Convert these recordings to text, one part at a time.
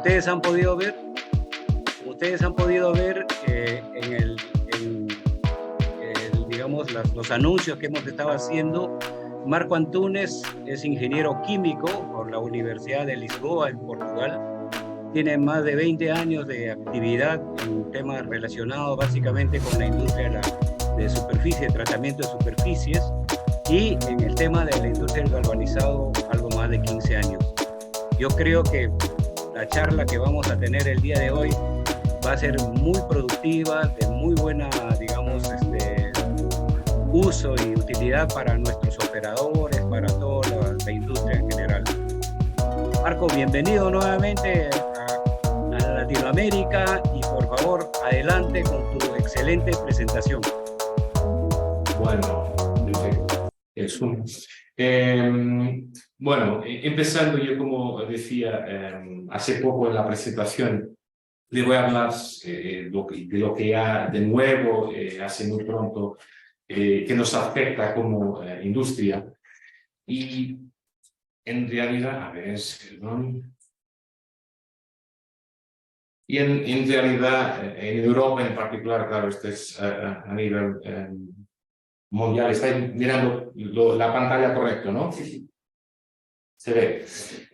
ustedes han podido ver, digamos, los anuncios que hemos estado haciendo, Marco Antunes es ingeniero químico por la Universidad de Lisboa, en Portugal. Tiene más de 20 años de actividad en temas relacionados básicamente con la industria de superficie, de tratamiento de superficies, y en el tema de la industria del galvanizado algo más de 15 años. Yo creo que la charla que vamos a tener el día de hoy va a ser muy productiva, de muy buena, digamos, uso y utilidad para nuestros operadores, para toda la industria en general. Marco, bienvenido nuevamente a Latinoamérica y por favor, adelante con tu excelente presentación. Bueno, bueno, empezando yo, como decía hace poco en la presentación, le voy a hablar de lo que ya de nuevo hace muy pronto que nos afecta como industria. Y en realidad, a ver, perdón. Y en realidad, en Europa en particular, claro, esto es a nivel mundial. Estáis mirando la pantalla correcto, ¿no? Sí. Se ve.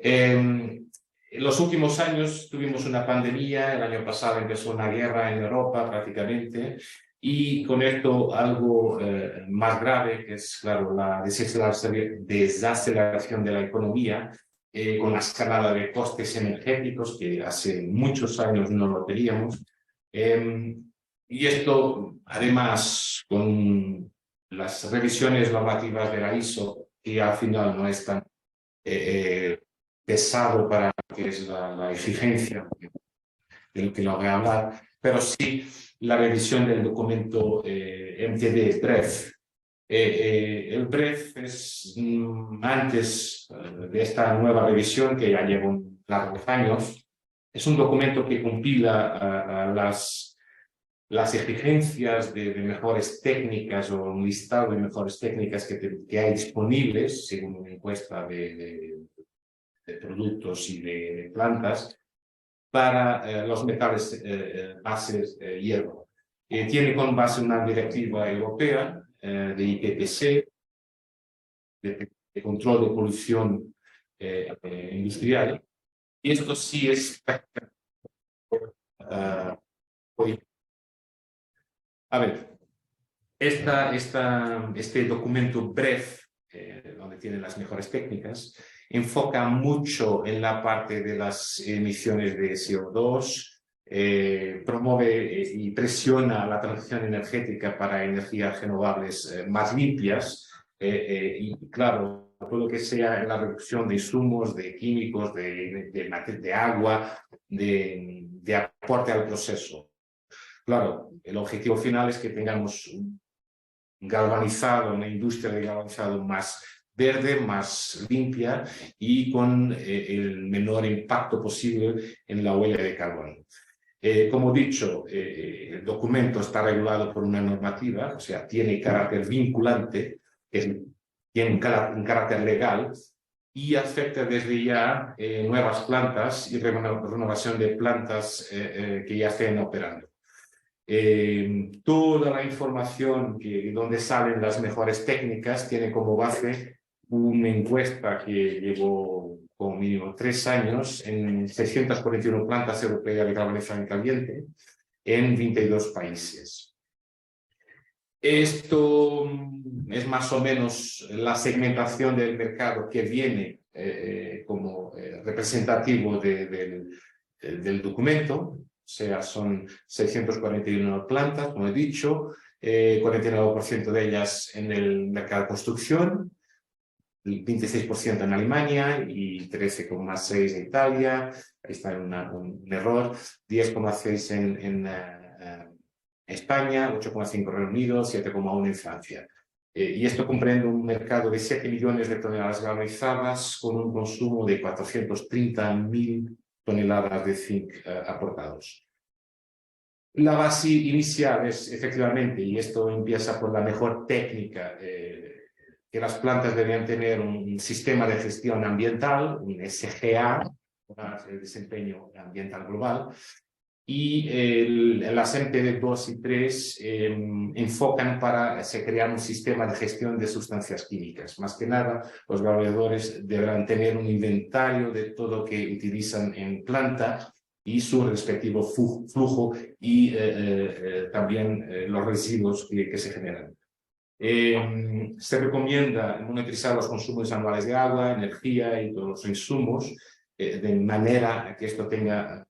En los últimos años tuvimos una pandemia, el año pasado empezó una guerra en Europa prácticamente, y con esto algo más grave, que es, claro, la desaceleración de la economía, con la escalada de costes energéticos, que hace muchos años no lo teníamos. Y esto, además, con las revisiones normativas de la ISO, que al final no es tan pesado para lo que es la exigencia de lo que lo voy a hablar, pero sí la revisión del documento MTD BREF. El BREF es antes de esta nueva revisión, que ya lleva largos años, es un documento que compila las exigencias de mejores técnicas, o un listado de mejores técnicas que hay disponibles según una encuesta de productos y de plantas para los metales bases hierro. Tiene con base una directiva europea de IPPC, de control de polución industrial, y esto sí es a ver, este documento BREF, donde tienen las mejores técnicas, enfoca mucho en la parte de las emisiones de CO2, promueve y presiona la transición energética para energías renovables más limpias, y claro, todo lo que sea la reducción de insumos, de químicos, de agua, de aporte al proceso. Claro, el objetivo final es que tengamos un galvanizado, una industria de galvanizado más verde, más limpia y con el menor impacto posible en la huella de carbono. Como he dicho, el documento está regulado por una normativa, o sea, tiene carácter vinculante, tiene un carácter legal, y afecta desde ya nuevas plantas y renovación de plantas que ya estén operando. Toda la información donde salen las mejores técnicas tiene como base una encuesta que llevó como mínimo 3 años en 641 plantas europeas de galvanizado en caliente en 22 países. Esto es más o menos la segmentación del mercado que viene como representativo del documento. O sea, son 641 plantas, como he dicho, 49% de ellas en el mercado de construcción, el 26% en Alemania y 13,6% en Italia. Ahí está un error. 10,6% en España, 8,5% en Reino Unido, 7,1% en Francia. Y esto comprende un mercado de 7 millones de toneladas galvanizadas con un consumo de 430.000 toneladas de zinc aportados. La base inicial es, efectivamente, y esto empieza por la mejor técnica, que las plantas deberían tener un sistema de gestión ambiental, un SGA, mejorar el desempeño ambiental global. Y las MPD2 y 3 enfocan para crear un sistema de gestión de sustancias químicas. Más que nada, los graduadores deberán tener un inventario de todo lo que utilizan en planta y su respectivo flujo y también los residuos que se generan. Se recomienda monitorizar los consumos anuales de agua, energía y todos los insumos, de manera que esto tenga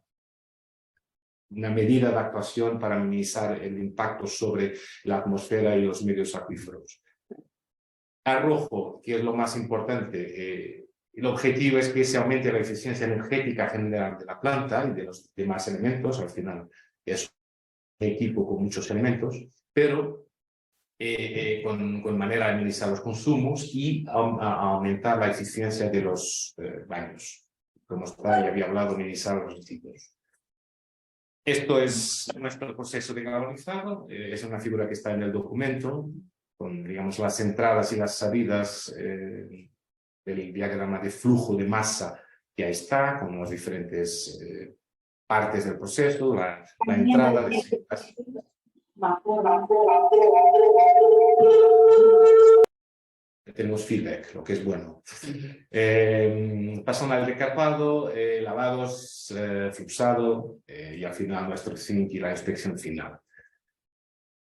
una medida de actuación para minimizar el impacto sobre la atmósfera y los medios acuíferos. Arrojo, que es lo más importante, el objetivo es que se aumente la eficiencia energética general de la planta y de los demás elementos. Al final es un equipo con muchos elementos, pero con manera de minimizar los consumos y aumentar la eficiencia de los baños. Como ya había hablado, minimizar los residuos. Esto es nuestro proceso de galvanizado, es una figura que está en el documento, con, digamos, las entradas y las salidas del diagrama de flujo de masa que ahí está, con las diferentes partes del proceso, la entrada de... Tenemos feedback, lo que es bueno. Pasan al recapado, lavados, fluxado y al final nuestro zinc y la inspección final.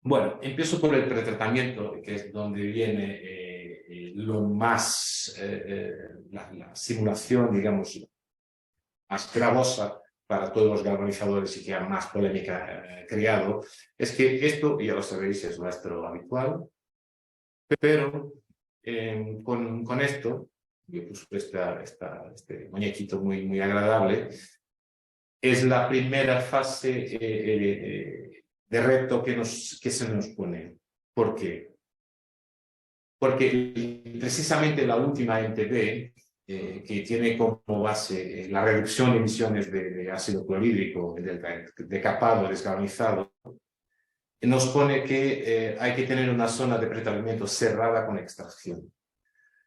Bueno, empiezo por el pretratamiento, que es donde viene lo más, la simulación, digamos, más gravosa para todos los galvanizadores y que ha más polémica creado. Es que esto, ya lo sabéis, es nuestro habitual, pero con esto, yo puse este muñequito muy agradable, es la primera fase de reto que se nos pone. ¿Por qué? Porque precisamente la última MPD, que tiene como base la reducción de emisiones de ácido clorhídrico, del decapado, desgalvanizado, nos pone que hay que tener una zona de pretratamiento cerrada con extracción.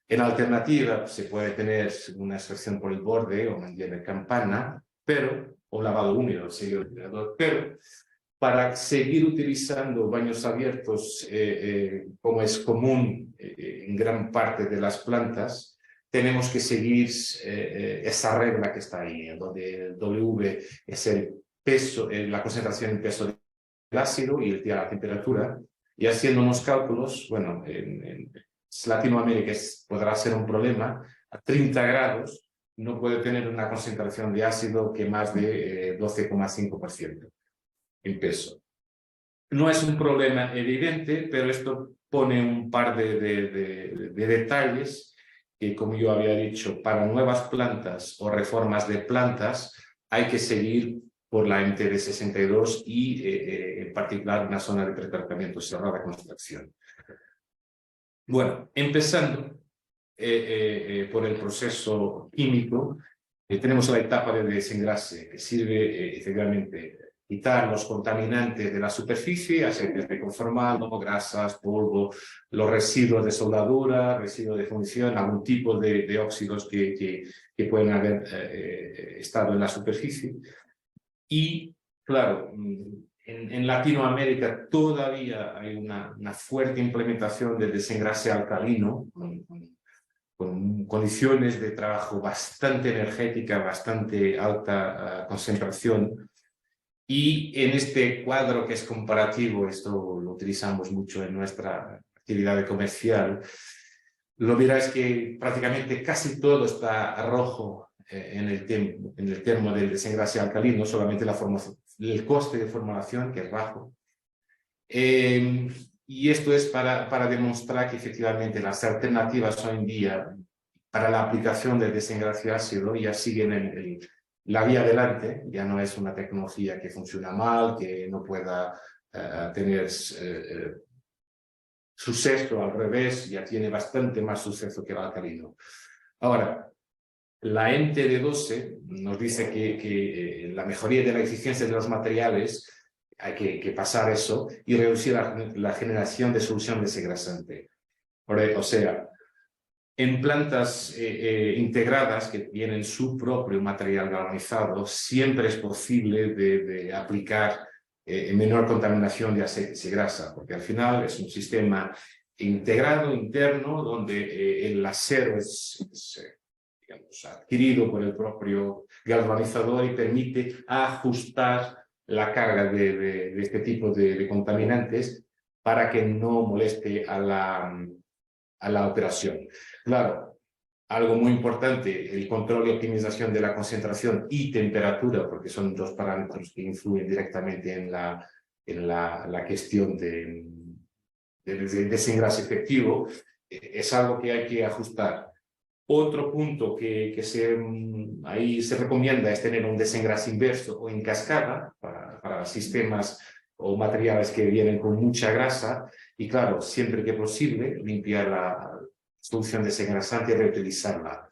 En alternativa, se puede tener una extracción por el borde o manguera de campana, o lavado húmedo, pero para seguir utilizando baños abiertos, como es común en gran parte de las plantas, tenemos que seguir esa regla que está ahí, donde el W es el peso, la concentración en peso del ácido y la temperatura, y haciendo unos cálculos, bueno, en Latinoamérica podrá ser un problema, a 30 grados no puede tener una concentración de ácido que más de 12,5% en peso. No es un problema evidente, pero esto pone un par de detalles que, como yo había dicho, para nuevas plantas o reformas de plantas hay que seguir por la MTD 62 y en particular una zona de pretratamiento cerrada con extracción. Bueno, empezando por el proceso químico, tenemos la etapa de desengrase, que sirve efectivamente quitar los contaminantes de la superficie, aceites de conformado, grasas, polvo, los residuos de soldadura, residuos de fundición, algún tipo de óxidos que pueden haber estado en la superficie. Y, claro, en Latinoamérica todavía hay una fuerte implementación de desengrase alcalino, con condiciones de trabajo bastante energética, bastante alta concentración. Y en este cuadro que es comparativo, esto lo utilizamos mucho en nuestra actividad comercial, lo verás que prácticamente casi todo está rojo en el termo del desengrase alcalino, solamente el coste de formulación, que es bajo. Y esto es para demostrar que efectivamente las alternativas hoy en día para la aplicación del desengrase ácido ya siguen la vía adelante, ya no es una tecnología que funciona mal, que no pueda tener suceso, al revés, ya tiene bastante más suceso que el alcalino. Ahora, la MTD12 nos dice que la mejoría de la eficiencia de los materiales hay que pasar eso y reducir la generación de solución desengrasante. O sea, En plantas integradas que tienen su propio material galvanizado, siempre es posible de aplicar menor contaminación de aceites y grasa, porque al final es un sistema integrado interno donde el acero es digamos, adquirido por el propio galvanizador y permite ajustar la carga de este tipo de contaminantes para que no moleste a la operación. Claro, algo muy importante, el control y optimización de la concentración y temperatura, porque son dos parámetros que influyen directamente en la cuestión de desengrase efectivo, es algo que hay que ajustar. Otro punto que ahí se recomienda es tener un desengrase inverso o en cascada para sistemas o materiales que vienen con mucha grasa y claro, siempre que posible, limpiar la solución desengrasante y reutilizarla.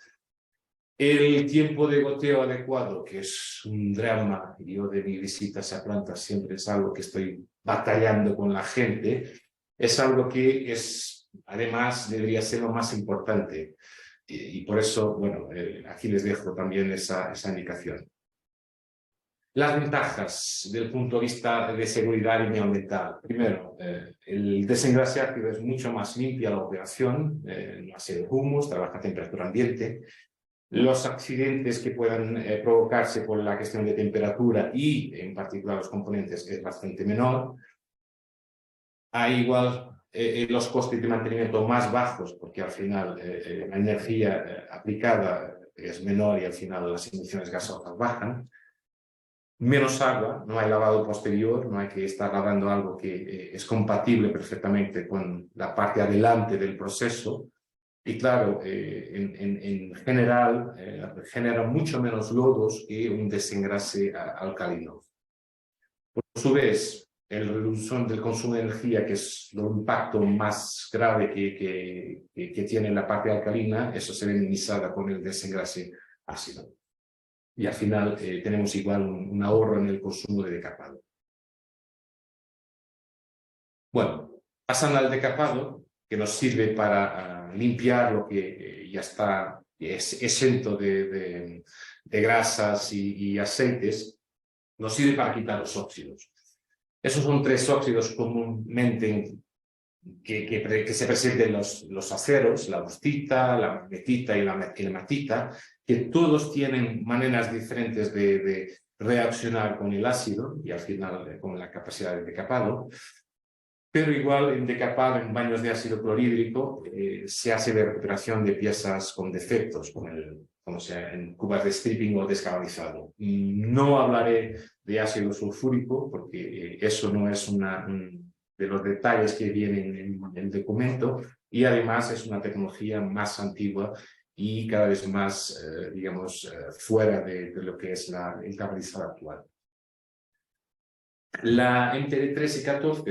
El tiempo de goteo adecuado, que es un drama, yo de mis visitas a plantas siempre es algo que estoy batallando con la gente, es algo que además debería ser lo más importante. Y por eso, bueno, aquí les dejo también esa indicación. Las ventajas desde el punto de vista de seguridad y medioambiental. Primero, el desengrase ácido es mucho más limpia la operación, no hace humos, trabaja a temperatura ambiente. Los accidentes que puedan provocarse por la cuestión de temperatura y en particular los componentes es bastante menor. Hay igual los costes de mantenimiento más bajos porque al final la energía aplicada es menor y al final las emisiones gasosas bajan. Menos agua, no hay lavado posterior, no hay que estar lavando algo que es compatible perfectamente con la parte adelante del proceso. Y claro, en general genera mucho menos lodos que un desengrase alcalino. Por su vez, la reducción del consumo de energía, que es el impacto más grave que tiene la parte alcalina, eso se ve minimizada con el desengrase ácido. Y al final tenemos igual un ahorro en el consumo de decapado. Bueno, pasando al decapado, que nos sirve para limpiar lo que ya está exento de grasas y aceites, nos sirve para quitar los óxidos. Esos son tres óxidos comúnmente que se presenten los aceros, la austita, la magnetita y la hematita, que todos tienen maneras diferentes de reaccionar con el ácido y al final con la capacidad de decapado. Pero igual en decapado, en baños de ácido clorhídrico, se hace de recuperación de piezas con defectos, como sea en cubas de stripping o descarbonizado. No hablaré de ácido sulfúrico porque eso no es de los detalles que vienen en el documento y además es una tecnología más antigua y cada vez más, digamos, fuera de lo que es el carbonizado actual. La MTD3 y 14,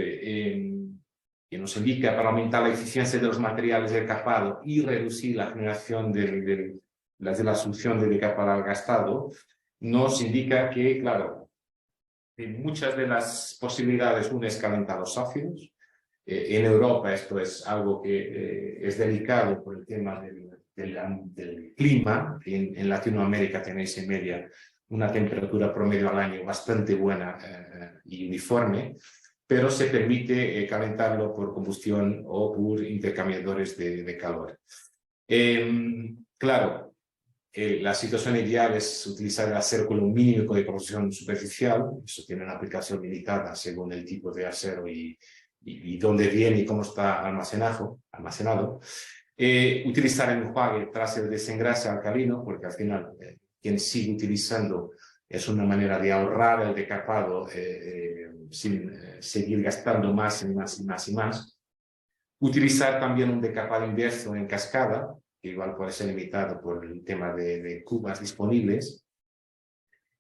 que nos indica para aumentar la eficiencia de los materiales de decapado y reducir la generación de la solución de decapado gastado, nos indica que, claro, muchas de las posibilidades, una es calentar los ácidos. En Europa esto es algo que es delicado por el tema del clima. En Latinoamérica tenéis en media una temperatura promedio al año bastante buena y uniforme, pero se permite calentarlo por combustión o por intercambiadores de calor. Claro, la situación ideal es utilizar el acero con un mínimo de corrosión superficial. Eso tiene una aplicación limitada según el tipo de acero y dónde viene y cómo está almacenado. Utilizar el enjuague tras el desengrase alcalino, porque al final quien sigue utilizando es una manera de ahorrar el decapado sin seguir gastando más y más y más y más. Utilizar también un decapado inverso en cascada, que igual puede ser limitado por el tema de cubas disponibles.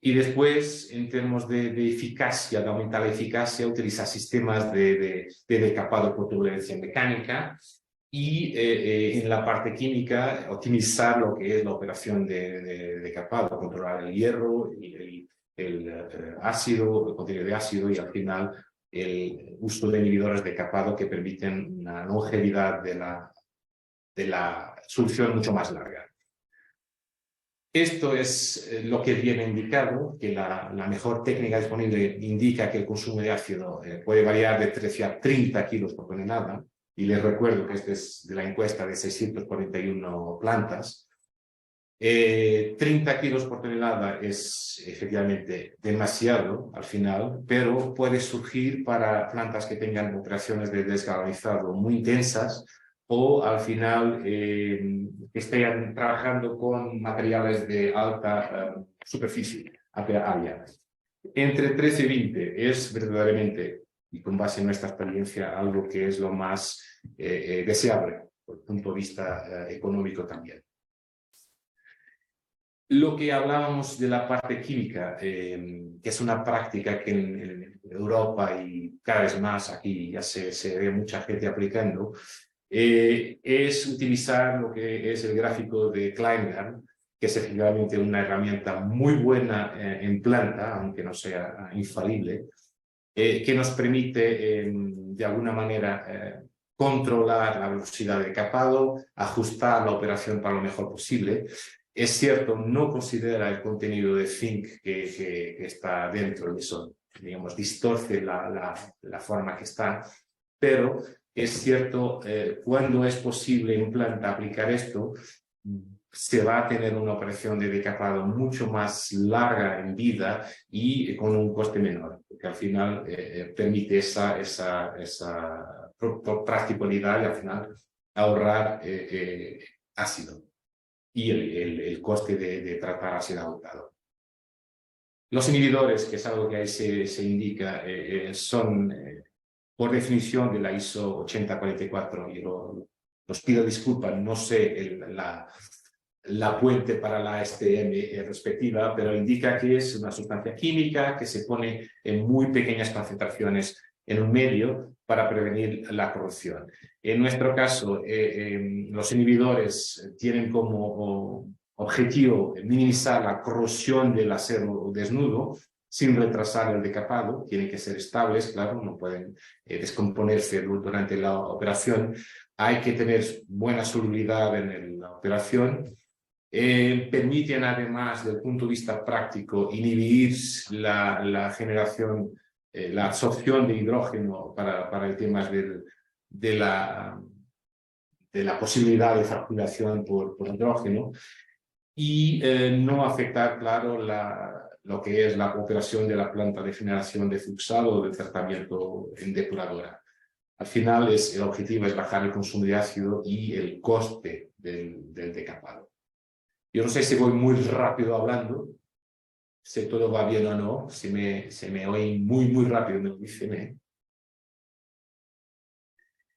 Y después, en términos de eficacia, de aumentar la eficacia, utilizar sistemas de decapado por turbulencia mecánica y en la parte química, optimizar lo que es la operación de decapado, controlar el hierro y el ácido, el contenido de ácido y al final el uso de inhibidores de decapado que permiten una longevidad la solución mucho más larga. Esto es lo que viene indicado, que la mejor técnica disponible indica que el consumo de ácido puede variar de 13 a 30 kilos por tonelada, y les recuerdo que este es de la encuesta de 641 plantas. 30 kilos por tonelada es efectivamente demasiado al final, pero puede surgir para plantas que tengan operaciones de desgalvanizado muy intensas o al final que estén trabajando con materiales de alta superficie, área. Entre 13 y 20 es verdaderamente, y con base en nuestra experiencia, algo que es lo más deseable, por el punto de vista económico también. Lo que hablábamos de la parte química, que es una práctica que en Europa y cada vez más aquí ya se ve mucha gente aplicando, es utilizar lo que es el gráfico de Kleingard, que es efectivamente una herramienta muy buena en planta, aunque no sea infalible, que nos permite de alguna manera controlar la velocidad de capado, ajustar la operación para lo mejor posible. Es cierto, no considera el contenido de zinc que está dentro, y eso, digamos, distorce la forma que está, pero es cierto, cuando es posible en planta aplicar esto, se va a tener una operación de decapado mucho más larga en vida y con un coste menor, porque al final permite esa practicabilidad y al final ahorrar ácido y el coste de tratar ácido agotado. Los inhibidores, que es algo que ahí se indica, son por definición de la ISO 8044, y los pido disculpas, no sé la fuente para la STM respectiva, pero indica que es una sustancia química que se pone en muy pequeñas concentraciones en un medio para prevenir la corrosión. En nuestro caso, los inhibidores tienen como objetivo minimizar la corrosión del acero desnudo sin retrasar el decapado. Tienen que ser estables, claro, no pueden descomponerse durante la operación. Hay que tener buena solubilidad en la operación. Permiten además, desde el punto de vista práctico, inhibir la generación, la absorción de hidrógeno para el tema de la posibilidad de fracturación por hidrógeno, y no afectar, claro, lo que es la operación de la planta de generación de fluxado o de tratamiento en depuradora. Al final el objetivo es bajar el consumo de ácido y el coste del decapado. Yo no sé si voy muy rápido hablando, si todo va bien o no, si me oye muy rápido, me lo dicen.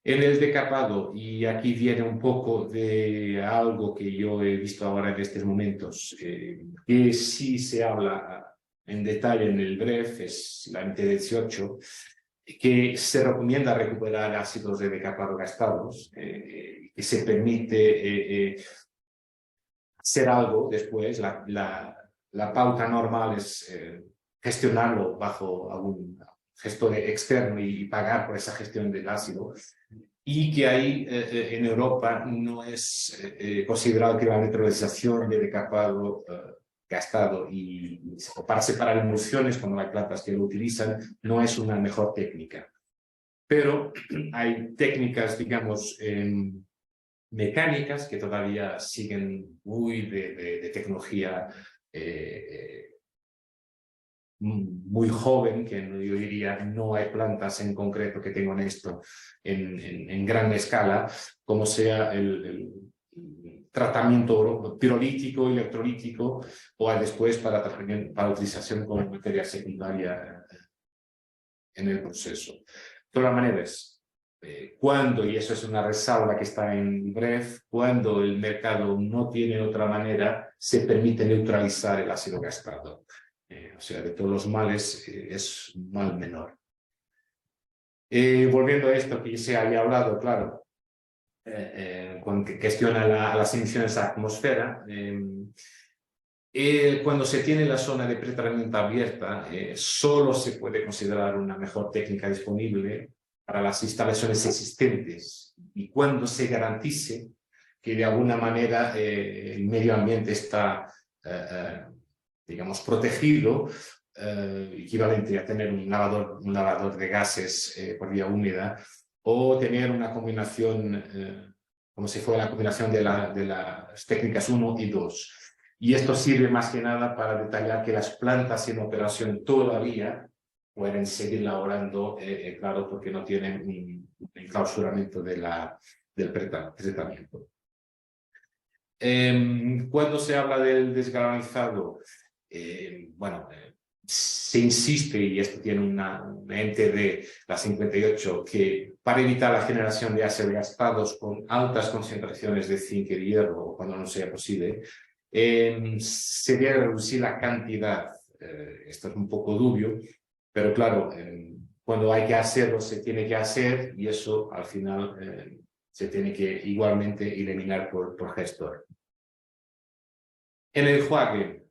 En el decapado, y aquí viene un poco de algo que yo he visto ahora en estos momentos, que sí se habla en detalle en el BREF, es la MT18, que se recomienda recuperar ácidos de decapado gastados, que se permite hacer algo después. La pauta normal es gestionarlo bajo algún gestor externo y pagar por esa gestión del ácido, y que ahí en Europa no es considerado que la neutralización de decapado gastado y para separar emulsiones, como hay plantas que lo utilizan, no es una mejor técnica. Pero hay técnicas, digamos, mecánicas que todavía siguen muy de tecnología muy joven, que yo diría no hay plantas en concreto que tengan esto en gran escala, como sea el tratamiento pirolítico, electrolítico, o después para utilización como materia secundaria en el proceso. De todas maneras, cuando, y eso es una resalva que está en BREF, cuando el mercado no tiene otra manera, se permite neutralizar el ácido gastado. O sea, de todos los males es un mal menor. Volviendo a esto que se había hablado, claro, que gestiona las emisiones a la atmósfera, cuando se tiene la zona de pretratamiento abierta, solo se puede considerar una mejor técnica disponible para las instalaciones existentes, y cuando se garantice que de alguna manera el medio ambiente está, digamos, protegido, equivalente a tener un lavador de gases por vía húmeda, o tener una combinación, como si fuera la combinación de las técnicas 1 y 2. Y esto sirve más que nada para detallar que las plantas en operación todavía pueden seguir laborando, claro, porque no tienen un enclausuramiento del tratamiento. Cuando se habla del desgalvanizado, bueno, se insiste, y esto tiene una ente de la 58, que para evitar la generación de ácidos gastados con altas concentraciones de zinc y de hierro, o cuando no sea posible, se debe reducir la cantidad. Esto es un poco dubio, pero claro, cuando hay que hacerlo, se tiene que hacer, y eso al final se tiene que igualmente eliminar por gestor. En el enjuague,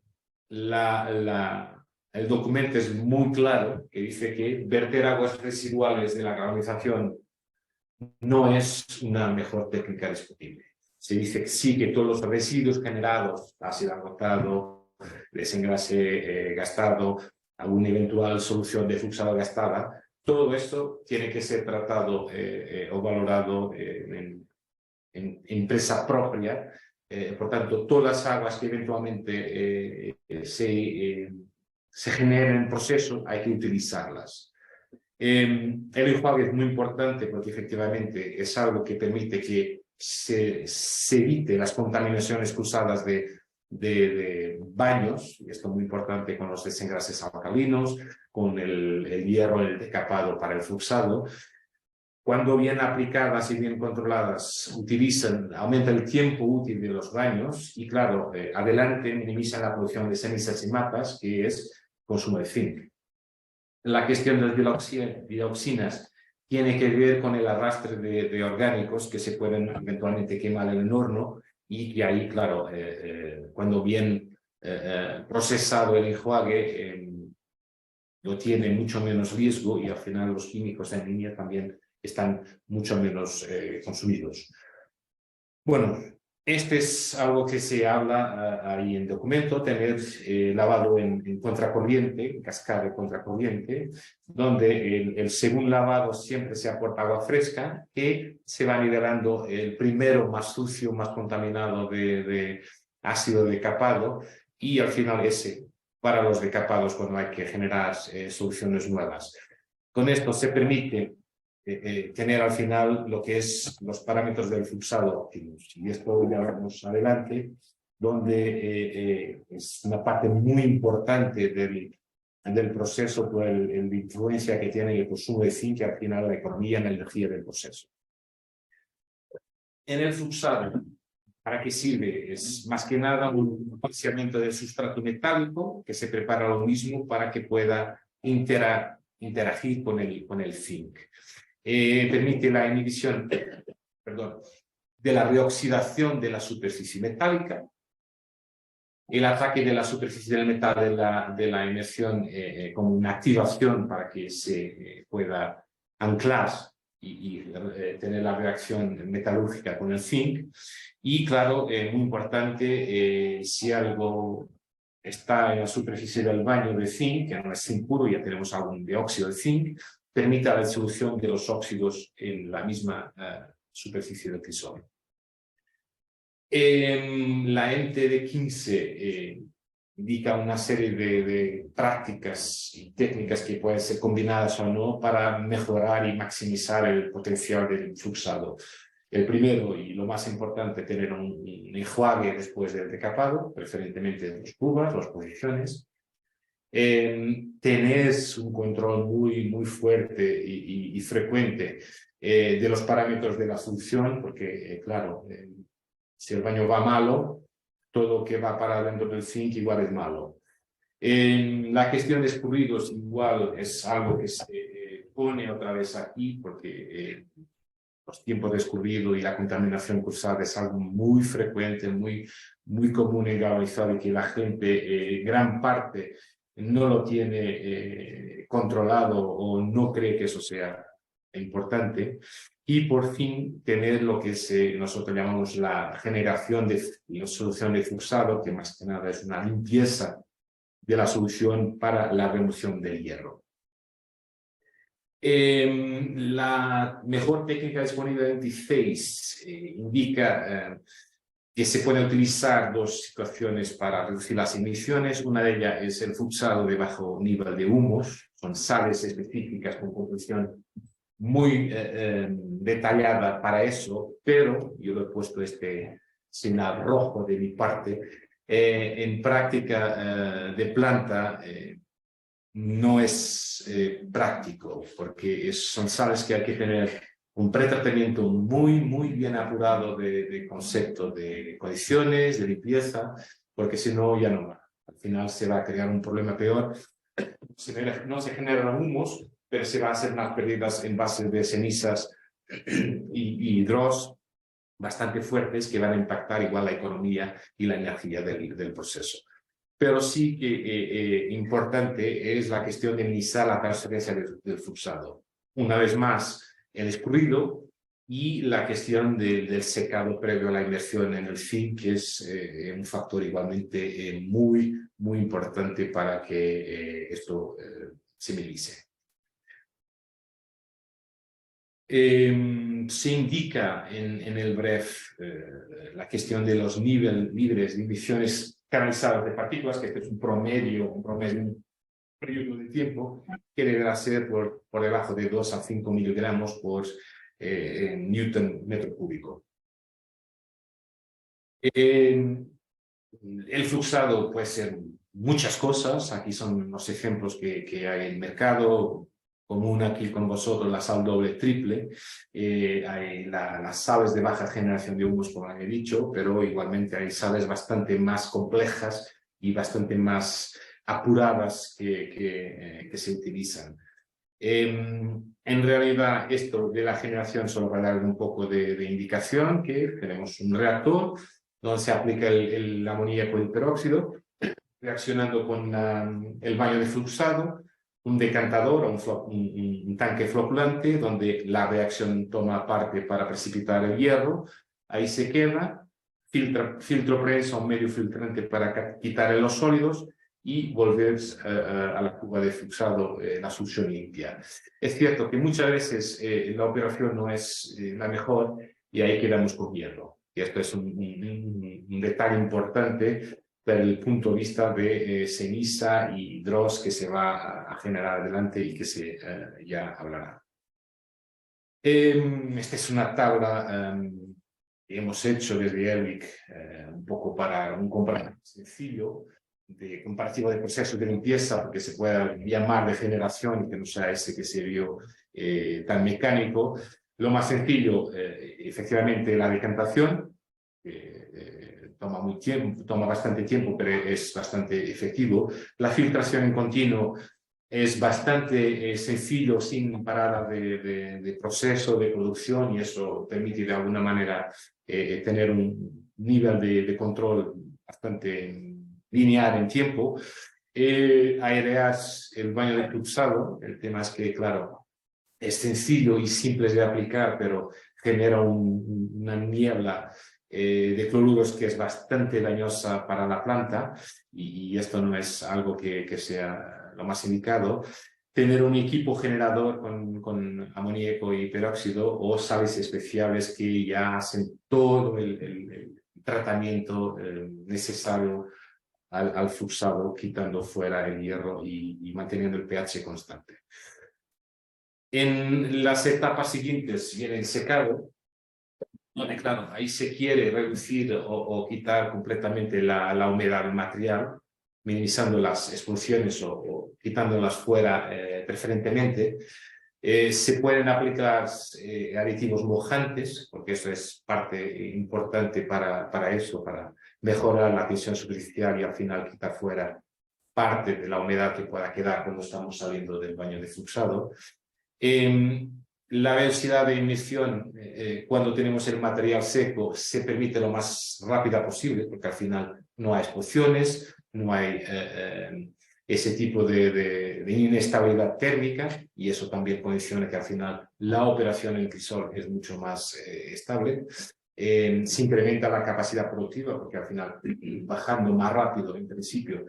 el documento es muy claro, que dice que verter aguas residuales de la galvanización no es una mejor técnica discutible. Se dice que sí, que todos los residuos generados, ácido agotado, desengrase gastado, alguna eventual solución de fluxado gastada, todo esto tiene que ser tratado o valorado en empresa propia. Por tanto, todas las aguas que eventualmente se generen en el proceso hay que utilizarlas. El enjuague es muy importante porque efectivamente es algo que permite que se evite las contaminaciones cruzadas de baños, y esto es muy importante con los desengrases alcalinos, con el hierro, el decapado para el fluxado. Cuando bien aplicadas y bien controladas, aumenta el tiempo útil de los baños y, claro, adelante minimizan la producción de cenizas y matas, que es consumo de zinc. La cuestión de las dioxinas tiene que ver con el arrastre de orgánicos que se pueden eventualmente quemar en el horno, y que ahí, claro, cuando bien procesado el enjuague, lo tiene mucho menos riesgo, y al final los químicos en línea también están mucho menos consumidos. Bueno, este es algo que se habla ahí en documento, tener lavado en contracorriente, cascada de contracorriente, donde el segundo lavado siempre se aporta agua fresca, que se va nivelando el primero más sucio, más contaminado de ácido decapado, y al final ese para los decapados cuando hay que generar soluciones nuevas. Con esto se permite tener al final lo que es los parámetros del fluxado óptimos. Y esto ya veremos adelante, donde es una parte muy importante del proceso por el influencia que tiene el consumo de zinc, que al final la economía en la energía del proceso. En el fluxado, ¿para qué sirve? Es más que nada un vaciamiento del sustrato metálico que se prepara lo mismo para que pueda interagir con el zinc. Permite la inhibición de la reoxidación de la superficie metálica, el ataque de la superficie del metal de la inmersión como una activación para que se pueda anclar y tener la reacción metalúrgica con el zinc. Y claro, muy importante, si algo está en la superficie del baño de zinc, que no es zinc puro, ya tenemos algún dióxido de zinc, permite la disolución de los óxidos en la misma superficie del crisol. La ente de 15 indica una serie de prácticas y técnicas que pueden ser combinadas o no para mejorar y maximizar el potencial del fluxado. El primero y lo más importante, tener un enjuague después del decapado, preferentemente de los cubas, las posiciones. Tenés un control muy fuerte y frecuente de los parámetros de la solución, porque, claro, si el baño va malo, todo lo que va para dentro del zinc igual es malo. La cuestión de escurridos igual es algo que se pone otra vez aquí, porque los tiempos de escurrido y la contaminación cruzada es algo muy frecuente, muy común en galvanizado, y que la gente, gran parte, no lo tiene controlado o no cree que eso sea importante, y por fin tener lo que nosotros llamamos la generación de la solución de fluxado, que más que nada es una limpieza de la solución para la remoción del hierro. La mejor técnica disponible en D-Phase indica que se pueden utilizar dos situaciones para reducir las emisiones. Una de ellas es el fluxado de bajo nivel de humos, son sales específicas con composición muy detallada para eso, pero yo lo he puesto este señal rojo de mi parte. En práctica de planta no es práctico, porque son sales que hay que tener un pretratamiento muy bien apurado de concepto de condiciones, de limpieza, porque si no ya no va. Al final se va a crear un problema peor. No se generan humos, pero se va a hacer unas pérdidas en base de cenizas y dross bastante fuertes que van a impactar igual la economía y la energía del proceso. Pero sí que importante es la cuestión de minimizar la transferencia del fluxado. Una vez más, el escurrido y la cuestión del secado previo a la inmersión en el fin, que es un factor igualmente muy importante para que esto se minimice. Se indica en el BREF la cuestión de los niveles libres de emisiones canalizadas de partículas, que este es un periodo de tiempo que deberá ser por debajo de 2 a 5 miligramos por newton metro cúbico. El fluxado puede ser muchas cosas. Aquí son los ejemplos que hay en el mercado. Común aquí con vosotros la sal doble, triple. Hay las sales de baja generación de humos, como he dicho, pero igualmente hay sales bastante más complejas y bastante más apuradas que se utilizan. En realidad, esto de la generación, solo para dar un poco de indicación, que tenemos un reactor donde se aplica el amoníaco y el peróxido, reaccionando con el baño de fluxado, un decantador o un tanque flocculante donde la reacción toma parte para precipitar el hierro, ahí se queda, filtro prensa, un medio filtrante para quitar los sólidos y volver a la cuba de fluxado la solución limpia. Es cierto que muchas veces la operación no es la mejor y ahí quedamos con hierro. Y esto es un detalle importante desde el punto de vista de ceniza y dross que se va a generar adelante y que se ya hablará. Esta es una tabla que hemos hecho desde ERWIC un poco para un comparativo sencillo, de comparativo de procesos de limpieza, porque se pueda llamar de generación y que no sea ese que se vio tan mecánico. Lo más sencillo, efectivamente, la decantación, toma bastante tiempo, pero es bastante efectivo. La filtración en continuo es bastante sencillo, sin parada de proceso, de producción, y eso permite de alguna manera tener un nivel de control bastante lineal en tiempo. Aireas el baño de fluxado. El tema es que, claro, es sencillo y simple de aplicar, pero genera una niebla de cloruros que es bastante dañosa para la planta, y esto no es algo que sea lo más indicado. Tener un equipo generador con amoníaco y peróxido o sales especiales que ya hacen todo el tratamiento necesario al fluxado, quitando fuera el hierro y manteniendo el pH constante. En las etapas siguientes viene el secado, donde, claro, ahí se quiere reducir o quitar completamente la humedad del material, minimizando las expulsiones o quitándolas fuera preferentemente. Se pueden aplicar aditivos mojantes, porque eso es parte importante para eso, para mejorar la tensión superficial y al final quitar fuera parte de la humedad que pueda quedar cuando estamos saliendo del baño de fluxado. La velocidad de emisión, cuando tenemos el material seco, se permite lo más rápida posible, porque al final no hay expulsiones, no hay ese tipo de inestabilidad térmica, y eso también condiciona que al final la operación en crisol es mucho más estable. Se incrementa la capacidad productiva, porque al final, bajando más rápido en principio,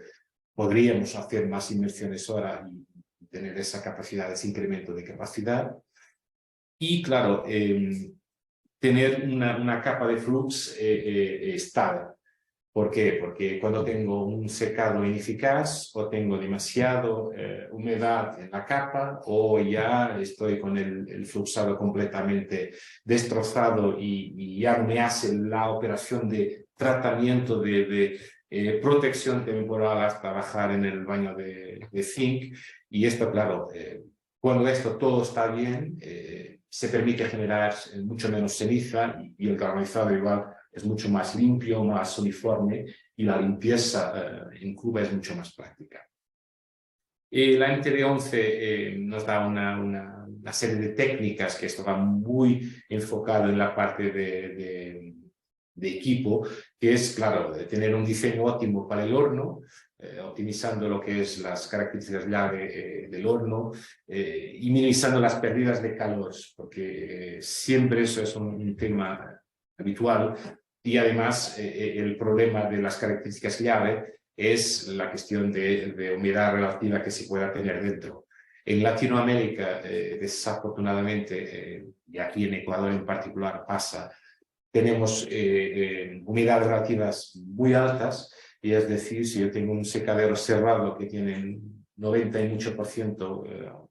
podríamos hacer más inmersiones hora y tener esa capacidad, ese incremento de capacidad. Y claro, tener una capa de flux estable. ¿Por qué? Porque cuando tengo un secado ineficaz o tengo demasiado humedad en la capa, o ya estoy con el fluxado completamente destrozado y ya me hace la operación de tratamiento de protección temporal hasta bajar en el baño de zinc. Y esto, claro, cuando esto todo está bien, se permite generar mucho menos ceniza, y el galvanizado igual es mucho más limpio, más uniforme, y la limpieza en Cuba es mucho más práctica. La MTD11 nos da una serie de técnicas, que esto va muy enfocado en la parte de equipo, que es, claro, tener un diseño óptimo para el horno, optimizando lo que es las características llave del horno, y minimizando las pérdidas de calor, porque siempre eso es un tema habitual. Y además el problema de las características llave es la cuestión de humedad relativa que se pueda tener dentro. En Latinoamérica, desafortunadamente, y aquí en Ecuador en particular pasa, tenemos humedades relativas muy altas, y es decir, si yo tengo un secadero cerrado que tiene 90 y mucho por ciento,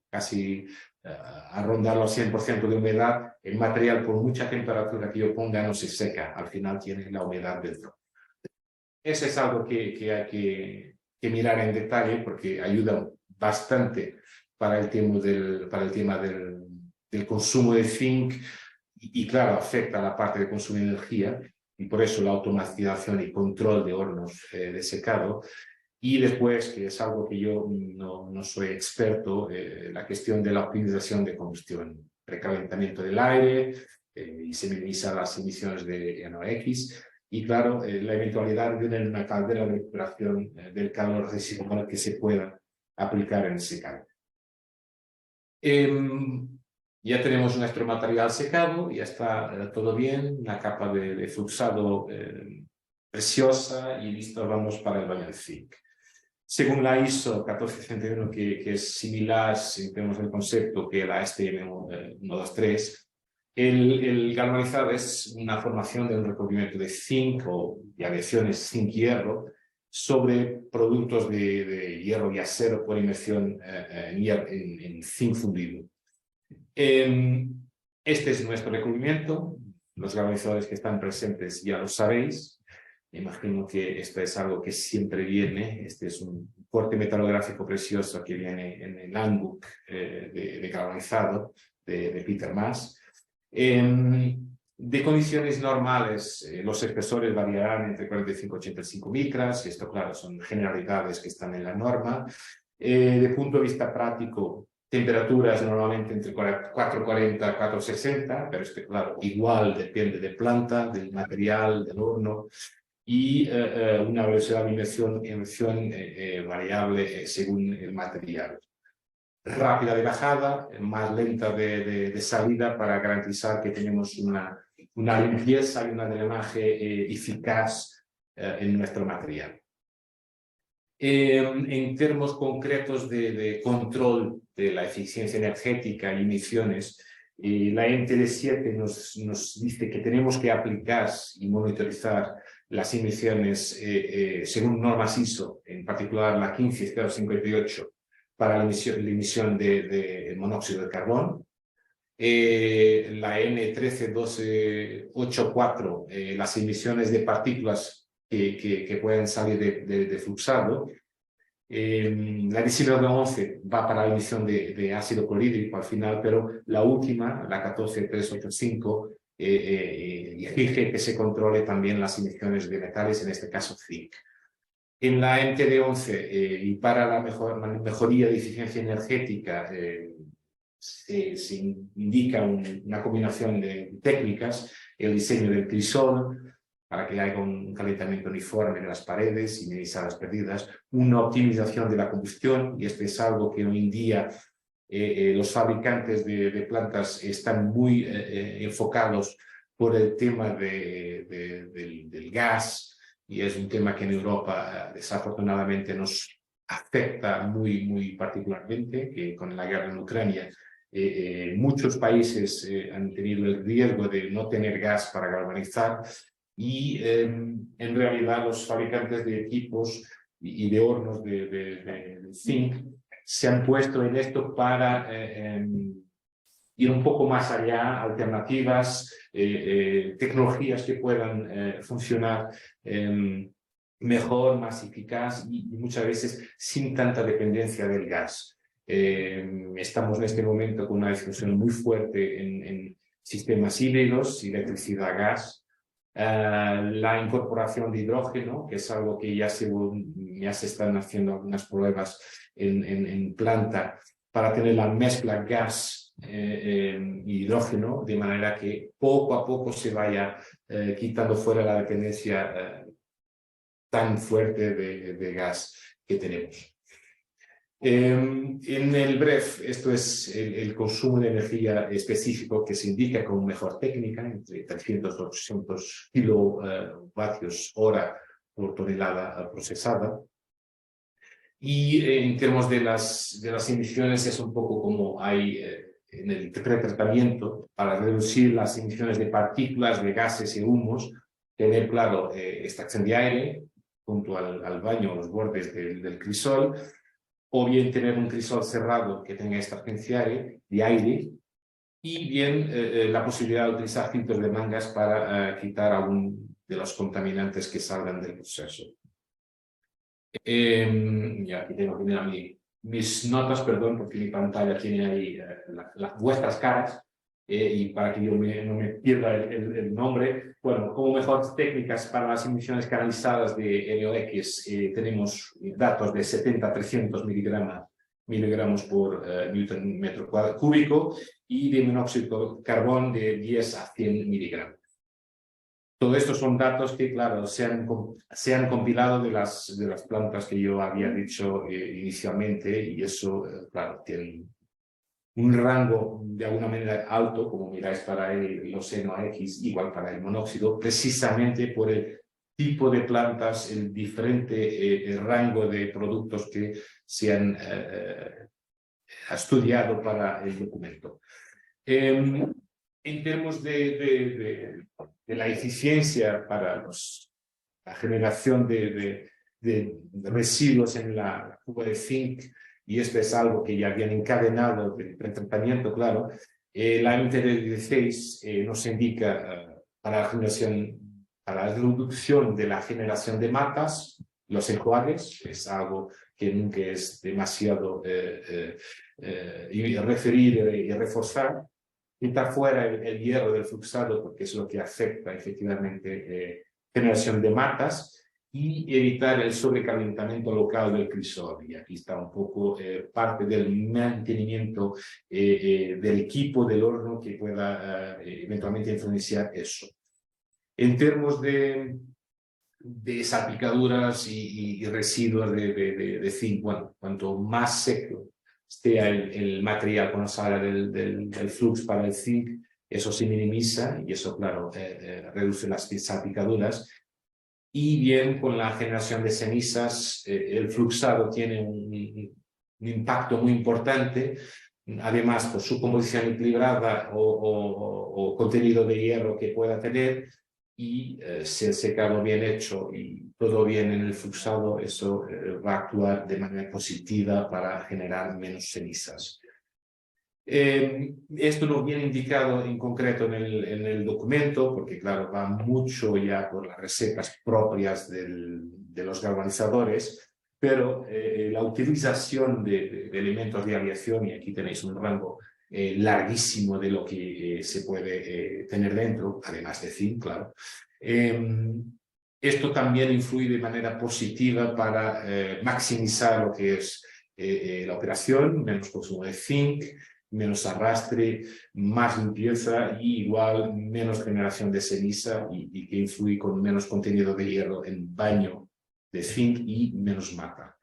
casi a rondar los 100% de humedad, el material, por mucha temperatura que yo ponga, no se seca, al final tiene la humedad dentro. Eso es algo que hay que mirar en detalle, porque ayuda bastante para el tema del consumo de zinc, y claro, afecta a la parte de consumo de energía, y por eso la automatización y control de hornos de secado. Y después, que es algo que yo no soy experto, la cuestión de la optimización de combustión, precalentamiento del aire, y se minimizan las emisiones de NOx. Y claro, la eventualidad de tener una caldera de recuperación del calor residual que se pueda aplicar en el secado. Ya tenemos nuestro material secado, ya está todo bien, una capa de fluxado preciosa, y listo, vamos para el baño de zinc. Según la ISO 1461, que es similar, si tenemos el concepto, que la STM 123, el galvanizado es una formación de un recubrimiento de zinc o de aleaciones zinc-hierro sobre productos de hierro y acero por inmersión en zinc fundido. Este es nuestro recubrimiento. Los galvanizadores que están presentes ya lo sabéis. Imagino que esto es algo que siempre viene. Este es un corte metalográfico precioso que viene en el handbook de galvanizado de Peter Maas. De condiciones normales, los espesores variarán entre 45 y 85 micras. Esto, claro, son generalidades que están en la norma. De punto de vista práctico, temperaturas normalmente entre 440 y 460, pero esto, claro, igual depende de planta, del material, del horno, y una velocidad de inmersión variable según el material. Rápida de bajada, más lenta de salida, para garantizar que tenemos una limpieza y una drenaje eficaz en nuestro material. En términos concretos de control de la eficiencia energética y emisiones, la NTD7 nos dice que tenemos que aplicar y monitorizar las emisiones según normas ISO, en particular la 15058 para la emisión de monóxido de carbón, la N13284, las emisiones de partículas que pueden salir de fluxado. La 1911 va para la emisión de ácido clorhídrico al final, pero la última, la 14385, exige que se controle también las emisiones de metales, en este caso zinc. En la MTD11 y para la mejoría de eficiencia energética se indica una combinación de técnicas, el diseño del crisol, para que haya un calentamiento uniforme de las paredes y minimizar las pérdidas, una optimización de la combustión, y esto es algo que hoy en día los fabricantes de plantas están muy enfocados por el tema del gas, y es un tema que en Europa desafortunadamente nos afecta muy particularmente, que con la guerra en Ucrania muchos países han tenido el riesgo de no tener gas para galvanizar, y en realidad los fabricantes de equipos y de hornos de zinc se han puesto en esto para ir un poco más allá, alternativas, tecnologías que puedan funcionar mejor, más eficaz y muchas veces sin tanta dependencia del gas. Estamos en este momento con una discusión muy fuerte en sistemas híbridos, electricidad-gas, la incorporación de hidrógeno, que es algo que ya se están haciendo algunas pruebas en planta para tener la mezcla gas y hidrógeno, de manera que poco a poco se vaya quitando fuera la dependencia tan fuerte de gas que tenemos. En el BREF, esto es el consumo de energía específico que se indica como mejor técnica, entre 300 y 800 kilovatios hora por tonelada procesada. Y en términos de las emisiones es un poco como hay en el pretratamiento, para reducir las emisiones de partículas, de gases y humos, tener claro extracción de aire junto al baño, a los bordes del crisol, o bien tener un crisol cerrado que tenga extracción de aire, y bien la posibilidad de utilizar filtros de mangas para quitar algún de los contaminantes que salgan del proceso. Y aquí tengo que mirar mis notas, perdón, porque mi pantalla tiene ahí vuestras caras, y para que yo no me pierda el nombre. Bueno, como mejores técnicas para las emisiones canalizadas de NOx, tenemos datos de 70 a 300 miligramos por newton metro cúbico, y de monóxido de carbono de 10 a 100 miligramos. Todo esto son datos que, claro, se han compilado de las plantas que yo había dicho inicialmente, y eso, claro, tiene un rango de alguna manera alto, como miráis para los NOx, igual para el monóxido, precisamente por el tipo de plantas, el diferente rango de productos que se han estudiado para el documento. En términos de la eficiencia para la generación de residuos en la cuba de zinc, y esto es algo que ya habían encadenado del pretratamiento, claro, la MT16 nos indica para la reducción de la generación de matas, los enjuagues, es algo que nunca es demasiado referir y reforzar. Quitar fuera el hierro del fluxado, porque es lo que afecta efectivamente generación de matas, y evitar el sobrecalentamiento local del crisol. Y aquí está un poco parte del mantenimiento del equipo del horno que pueda eventualmente influenciar eso. En términos de salpicaduras y residuos de zinc, bueno, cuanto más seco esté el material cuando salga del flux para el zinc, eso se minimiza, y eso, claro, reduce las salpicaduras. Y bien, con la generación de cenizas, el fluxado tiene un impacto muy importante, además por su composición equilibrada o contenido de hierro que pueda tener, y si el secado bien hecho y todo bien en el fluxado, eso va a actuar de manera positiva para generar menos cenizas. Esto no viene indicado en concreto en el documento, porque claro, va mucho ya por las recetas propias de los galvanizadores, pero la utilización de elementos de aviación, y aquí tenéis un rango larguísimo de lo que se puede tener dentro, además de zinc, claro. Esto también influye de manera positiva para maximizar lo que es la operación, menos consumo de zinc, menos arrastre, más limpieza y igual menos generación de ceniza y que influye con menos contenido de hierro en baño de zinc y menos mata.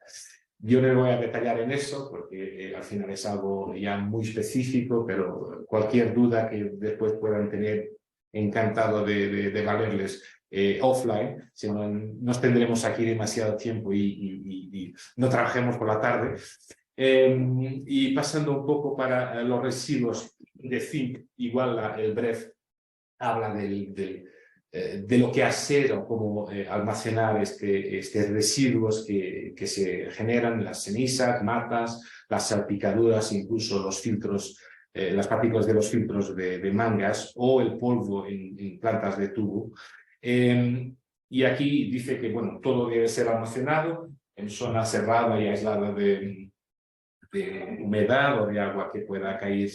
Yo no me voy a detallar en eso porque al final es algo ya muy específico, pero cualquier duda que después puedan tener, encantado de valerles offline, si no nos tendremos aquí demasiado tiempo y no trabajemos por la tarde. Y pasando un poco para los residuos de zinc, igual el BREF habla de lo que hacer o cómo almacenar estos residuos que se generan, las cenizas, matas, las salpicaduras, incluso los filtros, las partículas de los filtros de mangas o el polvo en plantas de tubo. Y aquí dice que bueno, todo debe ser almacenado en zona cerrada y aislada de humedad o de agua que pueda caer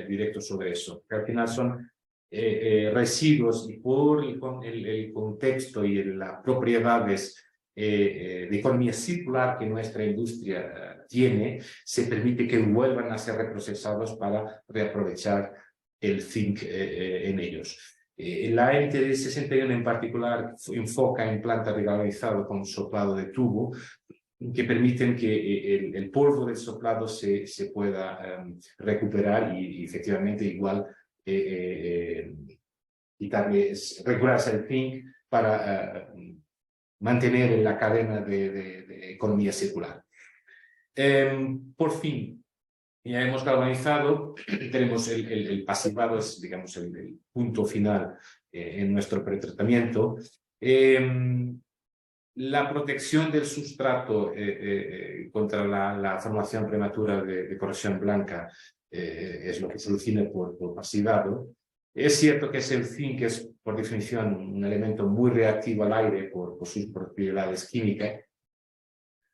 directo sobre eso. Que al final son residuos y por el contexto y las propiedades de economía circular que nuestra industria tiene, se permite que vuelvan a ser reprocesados para reaprovechar el zinc en ellos. La MTD 61 en particular enfoca en plantas de galvanizado con soplado de tubo, que permiten que el polvo del soplado se pueda recuperar y efectivamente igual regularse el zinc para mantener la cadena de economía circular. Por fin, ya hemos galvanizado, tenemos el pasivado, es digamos el punto final en nuestro pretratamiento. La protección del sustrato contra la formación prematura de corrosión blanca es lo que se define por pasivado. Es cierto que el zinc es, por definición, un elemento muy reactivo al aire por sus propiedades químicas,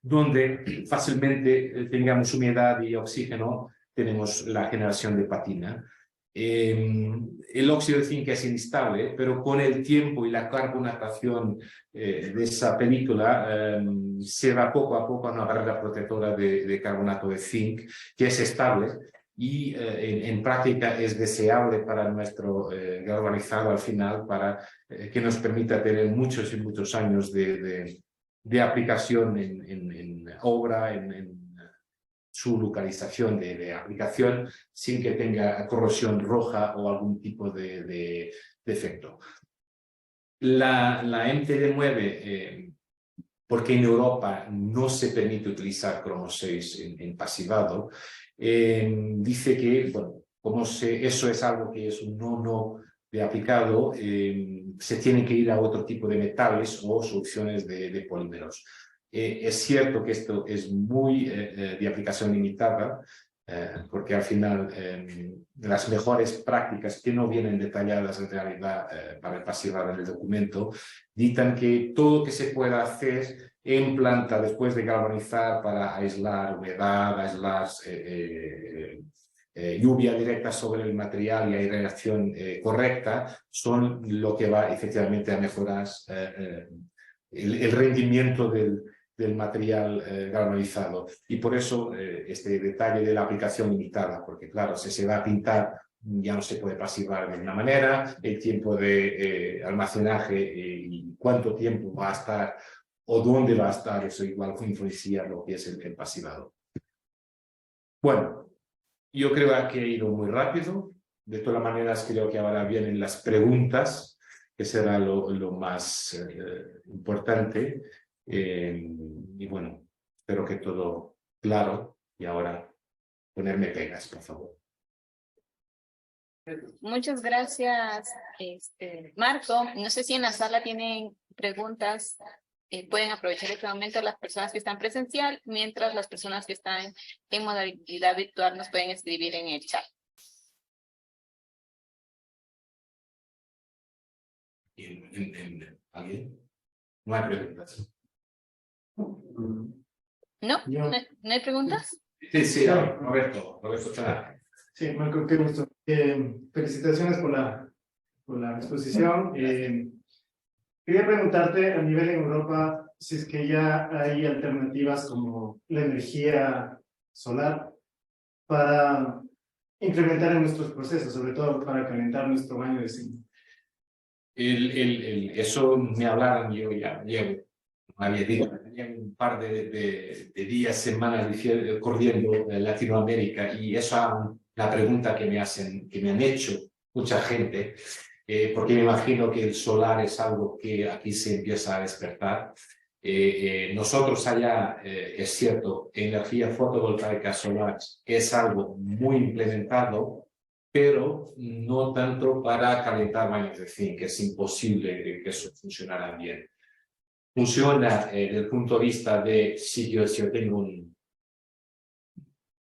donde fácilmente tengamos humedad y oxígeno, tenemos la generación de patina. El óxido de zinc es inestable, pero con el tiempo y la carbonatación de esa película se va poco a poco a una barrera protectora de carbonato de zinc que es estable y en práctica es deseable para nuestro galvanizado al final para que nos permita tener muchos y muchos años de aplicación en obra, en su localización de aplicación sin que tenga corrosión roja o algún tipo de defecto. La MTD9, porque en Europa no se permite utilizar cromo 6 en pasivado, dice que, bueno, como eso es algo que es un no de aplicado, se tiene que ir a otro tipo de metales o soluciones de polímeros. Es cierto que esto es muy de aplicación limitada, porque al final las mejores prácticas que no vienen detalladas en realidad para el pasivado en el documento, dictan que todo lo que se pueda hacer en planta después de galvanizar para aislar humedad, aislar lluvia directa sobre el material y aireación correcta, son lo que va efectivamente a mejorar el rendimiento del material galvanizado. Y por eso este detalle de la aplicación limitada, porque claro, si se va a pintar ya no se puede pasivar de una manera, el tiempo de almacenaje y cuánto tiempo va a estar o dónde va a estar, eso igual influencia lo que es el pasivado. Bueno, yo creo que he ido muy rápido. De todas maneras, creo que ahora vienen las preguntas, que será lo más importante. Y bueno, espero que todo claro. Y ahora ponerme pegas, por favor. Muchas gracias, Marco. No sé si en la sala tienen preguntas. Pueden aprovechar este momento las personas que están presencial, mientras las personas que están en modalidad virtual nos pueden escribir en el chat. ¿Alguien? No hay preguntas. ¿No? ¿No hay preguntas? Sí, Roberto Chalá. Sí, Marco, qué gusto. Felicitaciones por la exposición. Quería preguntarte a nivel en Europa si es que ya hay alternativas como la energía solar para implementar en nuestros procesos, sobre todo para calentar nuestro baño de zinc? Eso me hablaron, yo ya llevo, había dicho, tenía un par de días, semanas corriendo en Latinoamérica, y esa es la pregunta que me han hecho mucha gente, porque me imagino que el solar es algo que aquí se empieza a despertar. Nosotros allá, es cierto, energía fotovoltaica solar es algo muy implementado, pero no tanto para calentar baños de zinc, que es imposible que eso funcionara bien. Funciona desde el punto de vista de si yo tengo un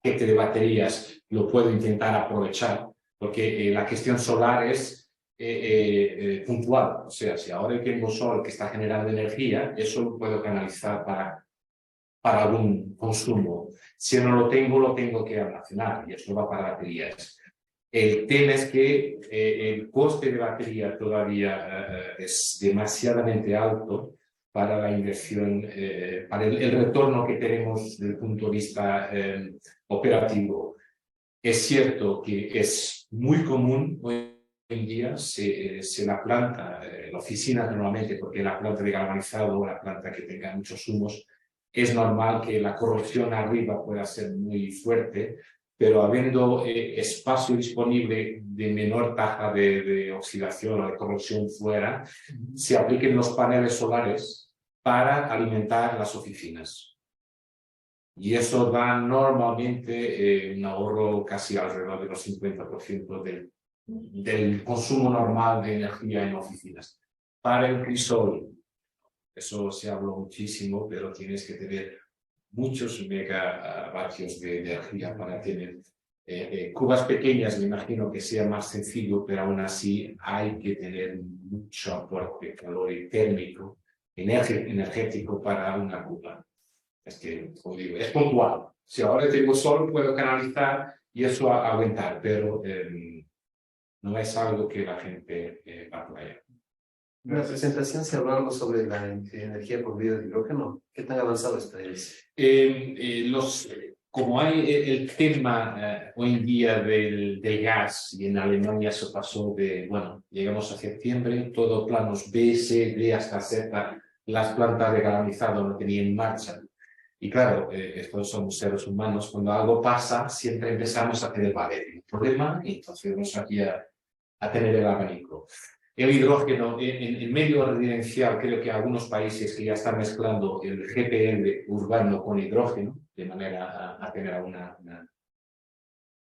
paquete de baterías, lo puedo intentar aprovechar, porque la gestión solar es puntual. O sea, si ahora tengo sol que está generando energía, eso lo puedo canalizar para algún consumo. Si no lo tengo que almacenar, y eso va para baterías. El tema es que el coste de batería todavía es demasiadamente alto para la inversión, para el retorno que tenemos desde el punto de vista operativo. Es cierto que es muy común hoy en día, se la planta, la oficina normalmente, porque la planta de galvanizado o la planta que tenga muchos humos, es normal que la corrosión arriba pueda ser muy fuerte, pero habiendo espacio disponible de menor tasa de oxidación o de corrosión fuera, se apliquen los paneles solares para alimentar las oficinas. Y eso da normalmente un ahorro casi alrededor de los 50% del consumo normal de energía en oficinas. Para el crisol, eso se habló muchísimo, pero tienes que tener muchos megavatios de energía para tener cubas pequeñas. Me imagino que sea más sencillo, pero aún así hay que tener mucho aporte calórico térmico, energético para una cuba. Es que, como digo, es puntual. Si ahora tengo sol, puedo canalizar y eso aumentar, pero no es algo que la gente va por allá. En la presentación se habló algo sobre la energía por vía de hidrógeno. ¿Qué tan avanzado está eso? Como hay el tema hoy en día del gas, y en Alemania eso pasó bueno, llegamos a septiembre, todo planos B, C, D hasta Z, las plantas de galvanizado no tenían marcha. Y claro, estos somos seres humanos, cuando algo pasa, siempre empezamos a tener, vale, un problema, y entonces vamos aquí a tener el abanico. El hidrógeno, en medio residencial, creo que algunos países que ya están mezclando el GPL urbano con hidrógeno, de manera a tener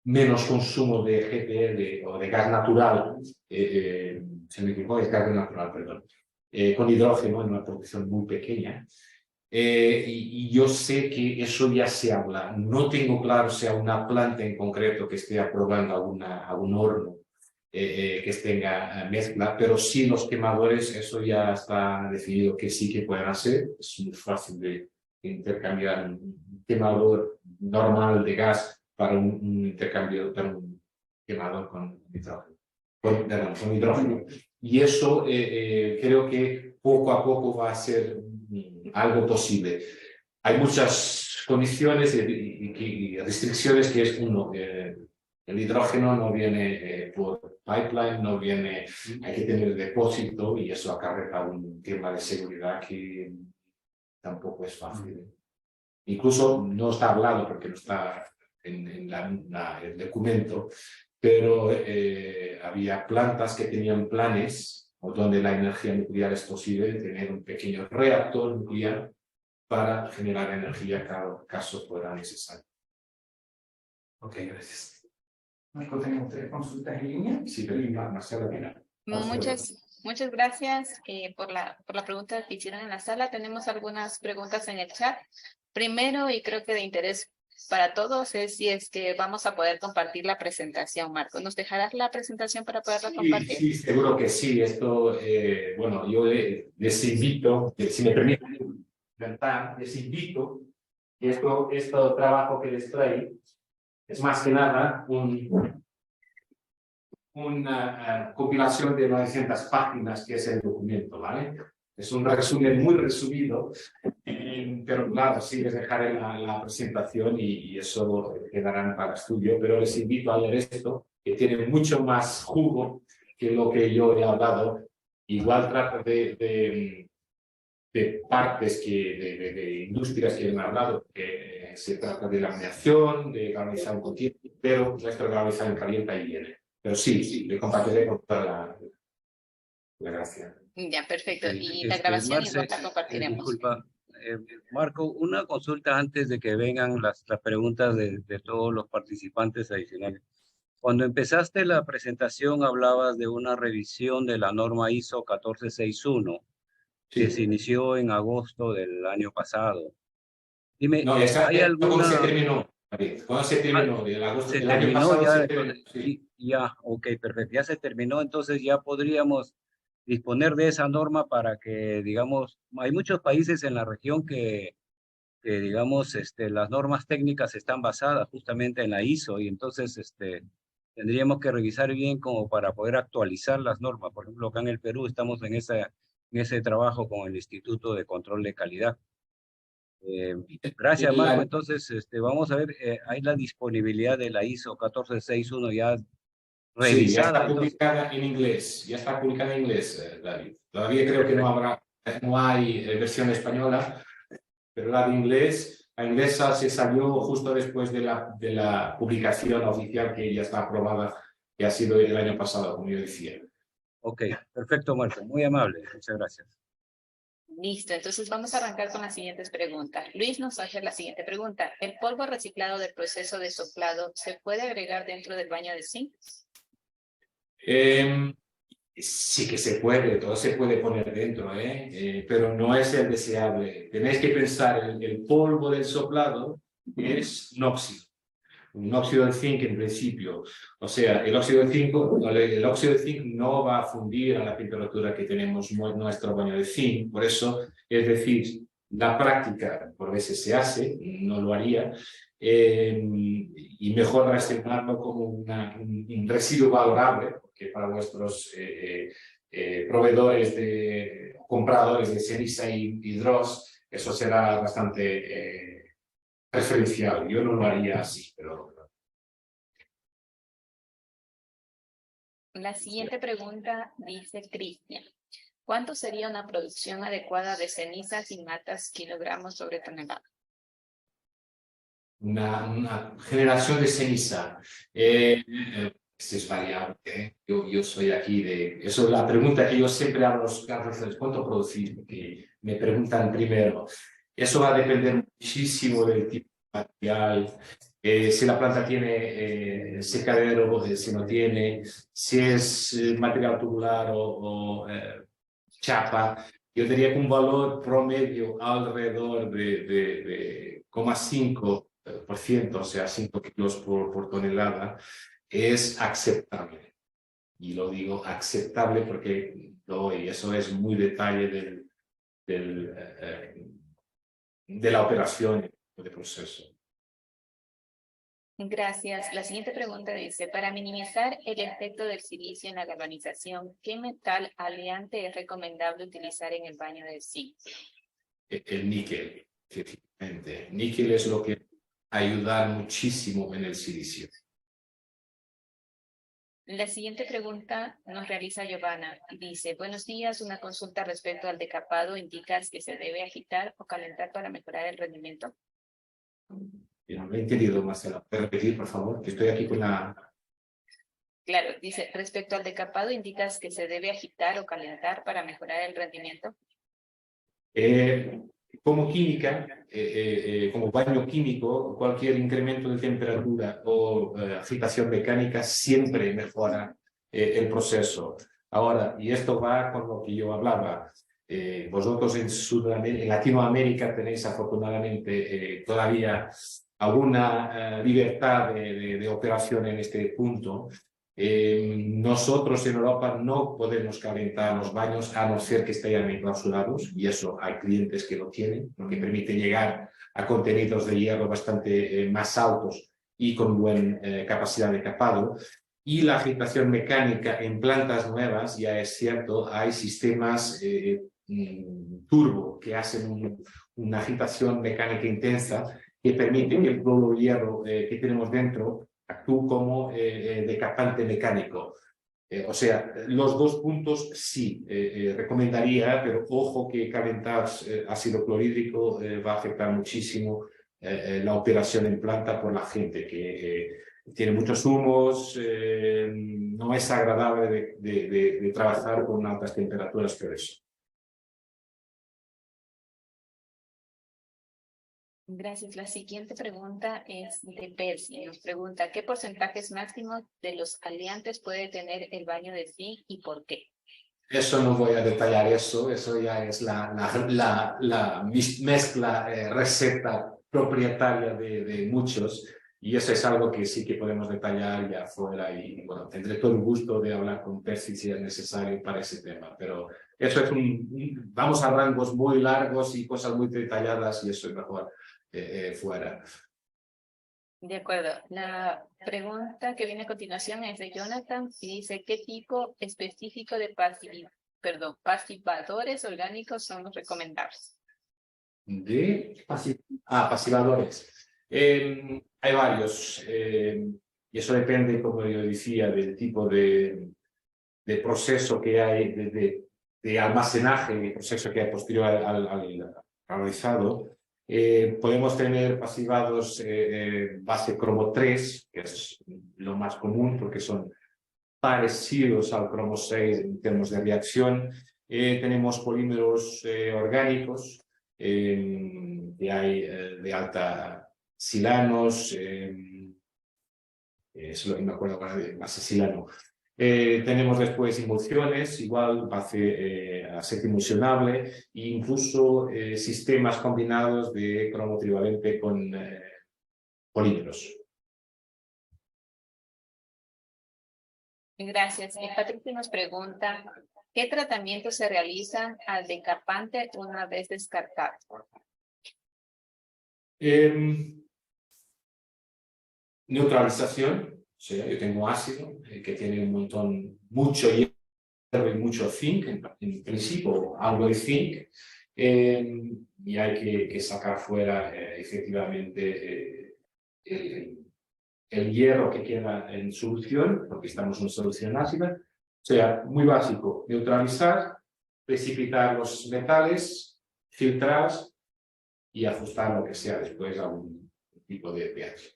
menos consumo de GPL o de gas natural, se me equivocó, es gas natural, perdón, con hidrógeno en una producción muy pequeña. Y yo sé que eso ya se habla. No tengo claro si hay una planta en concreto que esté aprobando algún horno que tenga mezcla, pero sí los quemadores, eso ya está definido que sí que pueden hacer. Es muy fácil de intercambiar un quemador normal de gas para un intercambio, para un quemador con hidrógeno. Con hidrógeno. Y eso creo que poco a poco va a ser algo posible. Hay muchas condiciones y restricciones, que es uno, el hidrógeno no viene por pipeline, no viene, hay que tener depósito, y eso acarrea un tema de seguridad que tampoco es fácil. Incluso no está hablado porque no está en el documento, pero había plantas que tenían planes o donde la energía nuclear es posible, de tener un pequeño reactor nuclear para generar energía caso fuera necesario. Ok, gracias. Marco, tenemos 3 consultas en línea. Sí, pero Marcela, mira. Muchas gracias por la pregunta que hicieron en la sala. Tenemos algunas preguntas en el chat. Primero, y creo que de interés para todos, es si es que vamos a poder compartir la presentación. Marco, ¿nos dejarás la presentación para poderla compartir? Sí, seguro que sí. Esto, bueno, yo les invito, si me permiten, les invito que este trabajo que les trae es más que nada una compilación de 900 páginas, que es el documento, ¿vale? Es un resumen muy resumido. pero claro, sí les dejaré la presentación y eso quedarán para estudio, pero les invito a leer esto, que tiene mucho más jugo que lo que yo he hablado. Igual trata de partes de industrias que han hablado, que se trata de laminación, de galvanizado continuo, pero nuestro galvanizado en caliente ahí viene. Pero sí, le compartiré con toda la gracia. Ya, perfecto. Sí, Y la grabación Marce, igual la compartiremos. disculpa, Marco, una consulta antes de que vengan las preguntas de todos los participantes adicionales. Cuando empezaste la presentación hablabas de una revisión de la norma ISO 1461 que se Sí. inició en agosto del año pasado. Dime, No, ¿hay ¿cuándo se alguna... terminó? ¿Cuándo se terminó? se El año terminó pasado ya, se terminó, sí. ya, ok, perfecto, ya se terminó, entonces ya podríamos disponer de esa norma para que, digamos, hay muchos países en la región que digamos, las normas técnicas están basadas justamente en la ISO y entonces, tendríamos que revisar bien como para poder actualizar las normas. Por ejemplo, acá en el Perú estamos en ese trabajo con el Instituto de Control de Calidad. Gracias, Marco. Entonces, vamos a ver, hay la disponibilidad de la ISO 1461 ya Sí, ya revisada. está publicada en inglés, ya está publicada en inglés, David. Todavía creo que no hay versión española, pero la de inglés, la inglesa se salió justo después de la publicación oficial que ya está aprobada, que ha sido el año pasado, como yo decía. Ok, perfecto, Marco. Muy amable. Muchas gracias. Listo, entonces vamos a arrancar con las siguientes preguntas. Luis nos hace la siguiente pregunta. ¿El polvo reciclado del proceso de soplado se puede agregar dentro del baño de zinc? Sí que se puede, todo se puede poner dentro, pero no es el deseable. Tenéis que pensar, el polvo del soplado es un óxido de zinc en principio. O sea, el óxido de zinc no va a fundir a la temperatura que tenemos en nuestro baño de zinc. Por eso, es decir, la práctica por veces se hace, no lo haría, y mejor reservarlo como un residuo valorable, porque para vuestros proveedores compradores de ceniza y dross, eso será bastante preferencial. Yo no lo haría así, pero... La siguiente pregunta dice Cristian. ¿Cuánto sería una producción adecuada de cenizas y matas kilogramos sobre tonelada? Una generación de ceniza. Es variable. Yo soy aquí de... Eso es la pregunta que yo siempre hago a los cárceles. ¿Cuánto producís? Porque me preguntan primero. Eso va a depender muchísimo del tipo de material. Si la planta tiene secadero, si no tiene, si es material tubular o chapa. Yo diría que un valor promedio alrededor de 0,5%, o sea, 5 kilos por tonelada, es aceptable. Y lo digo aceptable porque eso es muy detalle de la operación de proceso. Gracias. La siguiente pregunta dice, para minimizar el efecto del silicio en la galvanización, ¿qué metal aleante es recomendable utilizar en el baño de zinc? El níquel, efectivamente. Níquel es lo que ayuda muchísimo en el silicio. La siguiente pregunta nos realiza Giovanna. Dice, buenos días, una consulta respecto al decapado. ¿Indicas que se debe agitar o calentar para mejorar el rendimiento? Yo no lo he entendido, Marcela. ¿Puedes repetir, por favor? Que estoy aquí con la... Claro, dice, respecto al decapado, ¿indicas que se debe agitar o calentar para mejorar el rendimiento? Como química, como baño químico, cualquier incremento de temperatura o agitación mecánica siempre mejora el proceso. Ahora, y esto va con lo que yo hablaba, vosotros en Latinoamérica tenéis afortunadamente todavía alguna libertad de operación en este punto. Nosotros en Europa no podemos calentar los baños a no ser que estén enclausurados, y eso hay clientes que lo tienen, lo que permite llegar a contenidos de hierro bastante más altos y con buena capacidad de capado. Y la agitación mecánica en plantas nuevas, ya es cierto, hay sistemas turbo que hacen una agitación mecánica intensa que permite que el cloro hierro que tenemos dentro actúe como decapante mecánico. O sea, los dos puntos sí recomendaría, pero ojo que calentar ácido clorhídrico va a afectar muchísimo la operación en planta por la gente que tiene muchos humos, no es agradable de trabajar con altas temperaturas por eso. Gracias. La siguiente pregunta es de Percy. Nos pregunta, ¿qué porcentajes máximos de los aliantes puede tener el baño de zinc y por qué? Eso no voy a detallar eso ya es la mezcla, receta propietaria de muchos, y eso es algo que sí que podemos detallar ya afuera, y bueno, tendré todo el gusto de hablar con Percy si es necesario para ese tema, pero eso es vamos a rangos muy largos y cosas muy detalladas, y eso es mejor fuera. De acuerdo. La pregunta que viene a continuación es de Jonathan y dice, ¿qué tipo específico de pasivadores orgánicos son los recomendables? Pasivadores. Hay varios, y eso depende, como yo decía, del tipo de proceso que hay, de almacenaje, proceso que hay posterior al realizado. Podemos tener pasivados base cromo 3, que es lo más común porque son parecidos al cromo 6 en términos de reacción. Tenemos polímeros orgánicos, que hay de alta silanos, es lo que me acuerdo ahora de base silano. Tenemos después emulsiones, igual base aceite emulsionable, e incluso sistemas combinados de cromo trivalente con polímeros. Gracias. Patricia nos pregunta, ¿qué tratamiento se realiza al decapante una vez descartado? Neutralización. O sea, yo tengo ácido que tiene mucho hierro y mucho zinc, en principio algo de zinc, y hay que sacar fuera efectivamente el hierro que queda en solución, porque estamos en solución ácida. O sea, muy básico, neutralizar, precipitar los metales, filtrar y ajustar lo que sea después a un tipo de pH.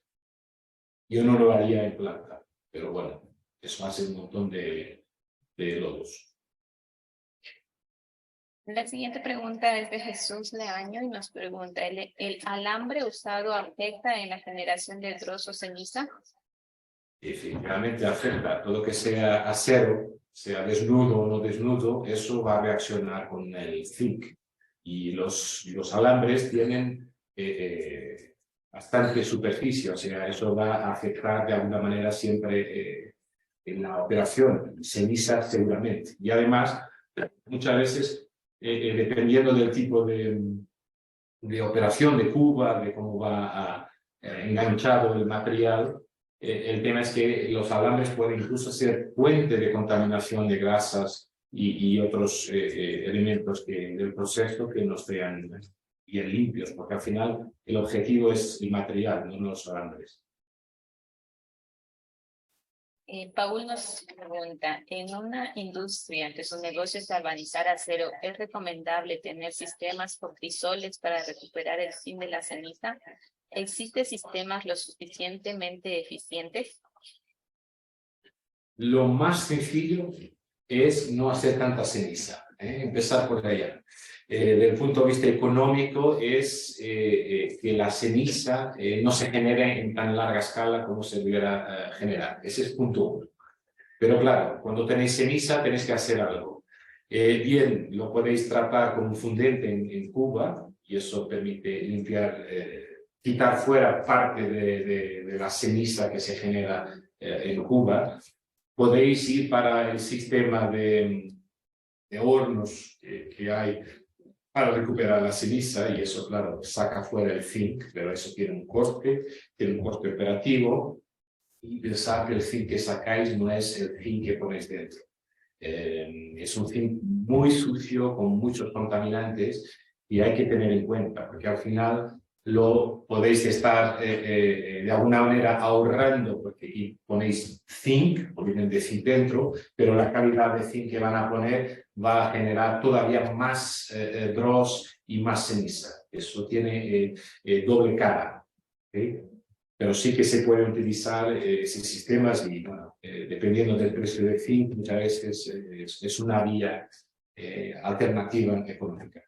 Yo no lo haría en planta, pero bueno, eso hace un montón de lodos. La siguiente pregunta es de Jesús Leaño y nos pregunta, ¿el alambre usado afecta en la generación de trozos ceniza? Efectivamente afecta. Todo que sea acero, sea desnudo o no desnudo, eso va a reaccionar con el zinc. Y los alambres tienen bastante superficie, o sea, eso va a afectar de alguna manera siempre en la operación, ceniza seguramente. Y además, muchas veces, dependiendo del tipo de operación de cuba, de cómo va enganchado el material, el tema es que los alambres pueden incluso ser fuente de contaminación de grasas y otros elementos del proceso que no sean bien limpios, porque al final el objetivo es el material, no los alambres. Paul nos pregunta, en una industria que su negocio es galvanizar acero, ¿es recomendable tener sistemas o crisoles para recuperar el zinc de la ceniza? ¿Existen sistemas lo suficientemente eficientes? Lo más sencillo es no hacer tanta ceniza, empezar por allá. Desde el punto de vista económico es que la ceniza no se genere en tan larga escala como se debiera generar. Ese es punto uno. Pero claro, cuando tenéis ceniza tenéis que hacer algo. Bien, lo podéis tratar con un fundente en cuba y eso permite limpiar, quitar fuera parte de la ceniza que se genera en cuba. Podéis ir para el sistema de hornos que hay para recuperar la ceniza, y eso, claro, saca fuera el zinc, pero eso tiene un coste operativo, y pensar que el zinc que sacáis no es el zinc que ponéis dentro. Es un zinc muy sucio, con muchos contaminantes, y hay que tener en cuenta, porque al final lo podéis estar de alguna manera ahorrando, porque aquí ponéis zinc, o vienen de zinc dentro, pero la calidad de zinc que van a poner va a generar todavía más dross y más ceniza. Eso tiene doble cara, ¿okay? Pero sí que se pueden utilizar esos sistemas y, bueno, dependiendo del precio del zinc, muchas veces es una vía alternativa económica.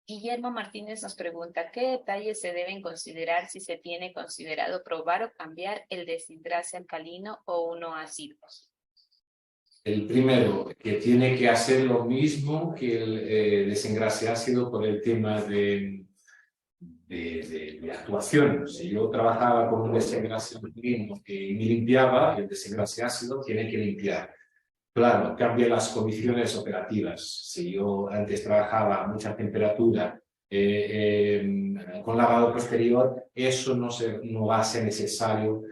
Guillermo Martínez nos pregunta, ¿qué detalles se deben considerar si se tiene considerado probar o cambiar el desengrase alcalino o uno ácido? El primero, que tiene que hacer lo mismo que el desengrase ácido por el tema de actuación. Si yo trabajaba con un desengrase alcalino y me limpiaba, el desengrase ácido tiene que limpiar. Claro, cambia las condiciones operativas. Si yo antes trabajaba a mucha temperatura con lavado posterior, eso no va a ser necesario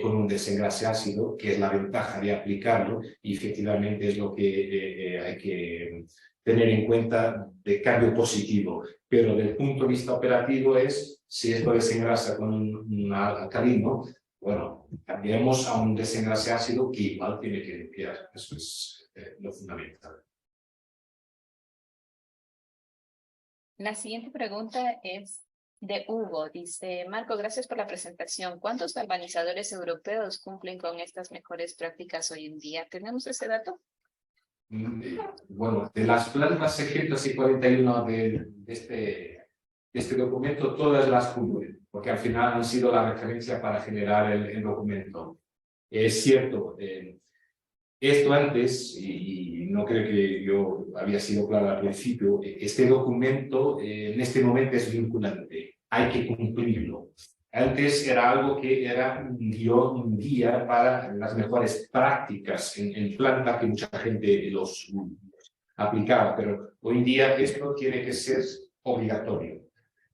con un desengrase ácido, que es la ventaja de aplicarlo, y efectivamente es lo que hay que tener en cuenta de cambio positivo. Pero desde el punto de vista operativo si esto desengrasa con un alcalino, bueno, cambiemos a un desengrase ácido que igual tiene que limpiar. Eso es lo fundamental. La siguiente pregunta es de Hugo. Dice, Marco, gracias por la presentación. ¿Cuántos galvanizadores europeos cumplen con estas mejores prácticas hoy en día? ¿Tenemos ese dato? Bueno, de las plantas 641 de este documento, todas las cumplen, porque al final han sido la referencia para generar el documento. Es cierto, esto antes, y no creo que yo había sido claro al principio, este documento en este momento es vinculante, hay que cumplirlo. Antes era algo que era un guía para las mejores prácticas en planta, que mucha gente los aplicaba, pero hoy en día esto tiene que ser obligatorio.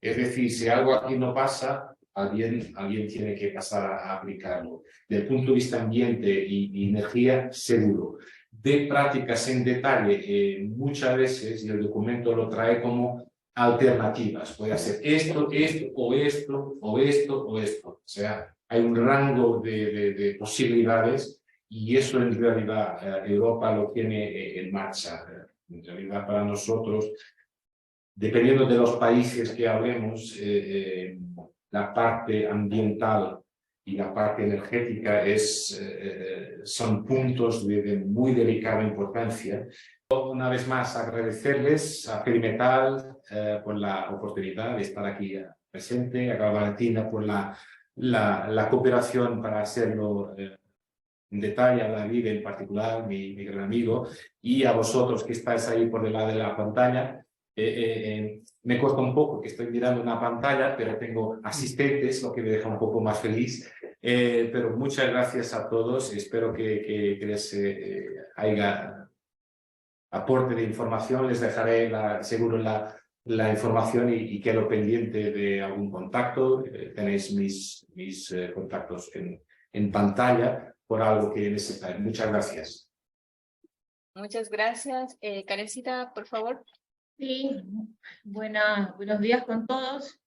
Es decir, si algo aquí no pasa, alguien tiene que pasar a aplicarlo. Del punto de vista ambiente y energía, seguro. De prácticas en detalle, muchas veces, y el documento lo trae como alternativas. Puede hacer esto, o esto, o esto, o esto. O sea, hay un rango de posibilidades, y eso en realidad Europa lo tiene en marcha. En realidad para nosotros, dependiendo de los países que hablemos, la parte ambiental y la parte energética son puntos de muy delicada importancia. Una vez más, agradecerles a Perimetal por la oportunidad de estar aquí presente, a Valentina por la cooperación para hacerlo en detalle, a David en particular, mi gran amigo, y a vosotros que estáis ahí por el lado de la pantalla. Me cuesta un poco que estoy mirando una pantalla, pero tengo asistentes, lo que me deja un poco más feliz. Pero muchas gracias a todos. Espero que les haya aporte de información. Les dejaré seguro la información y quedo pendiente de algún contacto. Tenéis mis contactos en pantalla por algo que necesitáis. Muchas gracias. Muchas gracias. Karencita, por favor. Sí, buenos días con todos.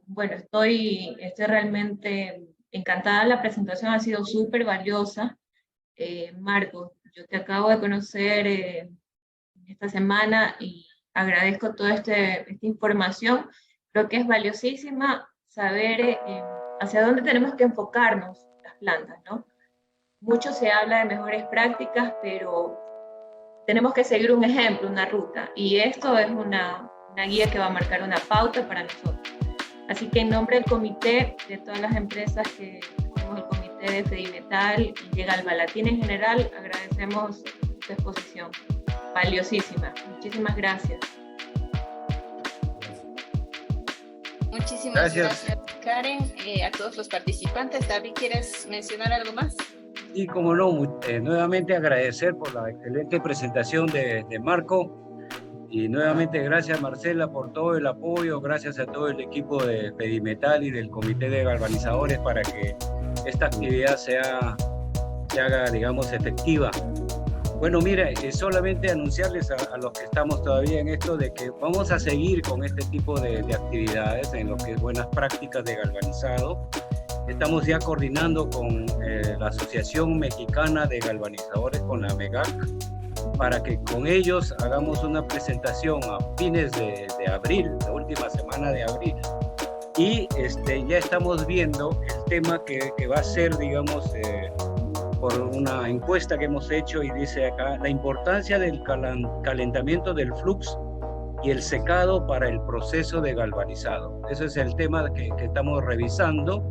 Bueno, estoy realmente encantada. La presentación ha sido súper valiosa. Marco, yo te acabo de conocer esta semana y agradezco toda esta información. Creo que es valiosísima saber hacia dónde tenemos que enfocarnos las plantas, ¿no? Mucho se habla de mejores prácticas, pero tenemos que seguir un ejemplo, una ruta, y esto es una guía que va a marcar una pauta para nosotros. Así que en nombre del comité, de todas las empresas que tenemos el comité de Perimetal y de Galvalatina en general, agradecemos su exposición, valiosísima. Muchísimas gracias. Muchísimas gracias Karen. A todos los participantes. David, ¿quieres mencionar algo más? Y como no, nuevamente agradecer por la excelente presentación de Marco, y nuevamente gracias Marcela por todo el apoyo, gracias a todo el equipo de Perimetal y del Comité de Galvanizadores para que esta actividad sea se haga, digamos, efectiva. Bueno, mira, solamente anunciarles a los que estamos todavía en esto de que vamos a seguir con este tipo de actividades en lo que es buenas prácticas de galvanizado. Estamos ya coordinando con la Asociación Mexicana de Galvanizadores, con la MEGAC, para que con ellos hagamos una presentación a fines de abril, la última semana de abril. Y ya estamos viendo el tema que va a ser, digamos, por una encuesta que hemos hecho, y dice acá la importancia del calentamiento del flux y el secado para el proceso de galvanizado. Ese es el tema que estamos revisando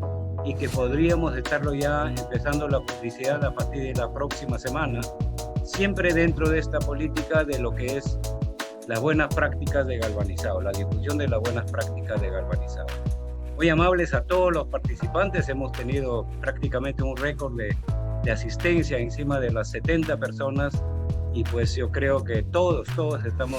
y que podríamos estarlo ya empezando la publicidad a partir de la próxima semana, siempre dentro de esta política de lo que es las buenas prácticas de galvanizado, la difusión de las buenas prácticas de galvanizado. Muy amables a todos los participantes, hemos tenido prácticamente un récord de asistencia encima de las 70 personas, y pues yo creo que todos estamos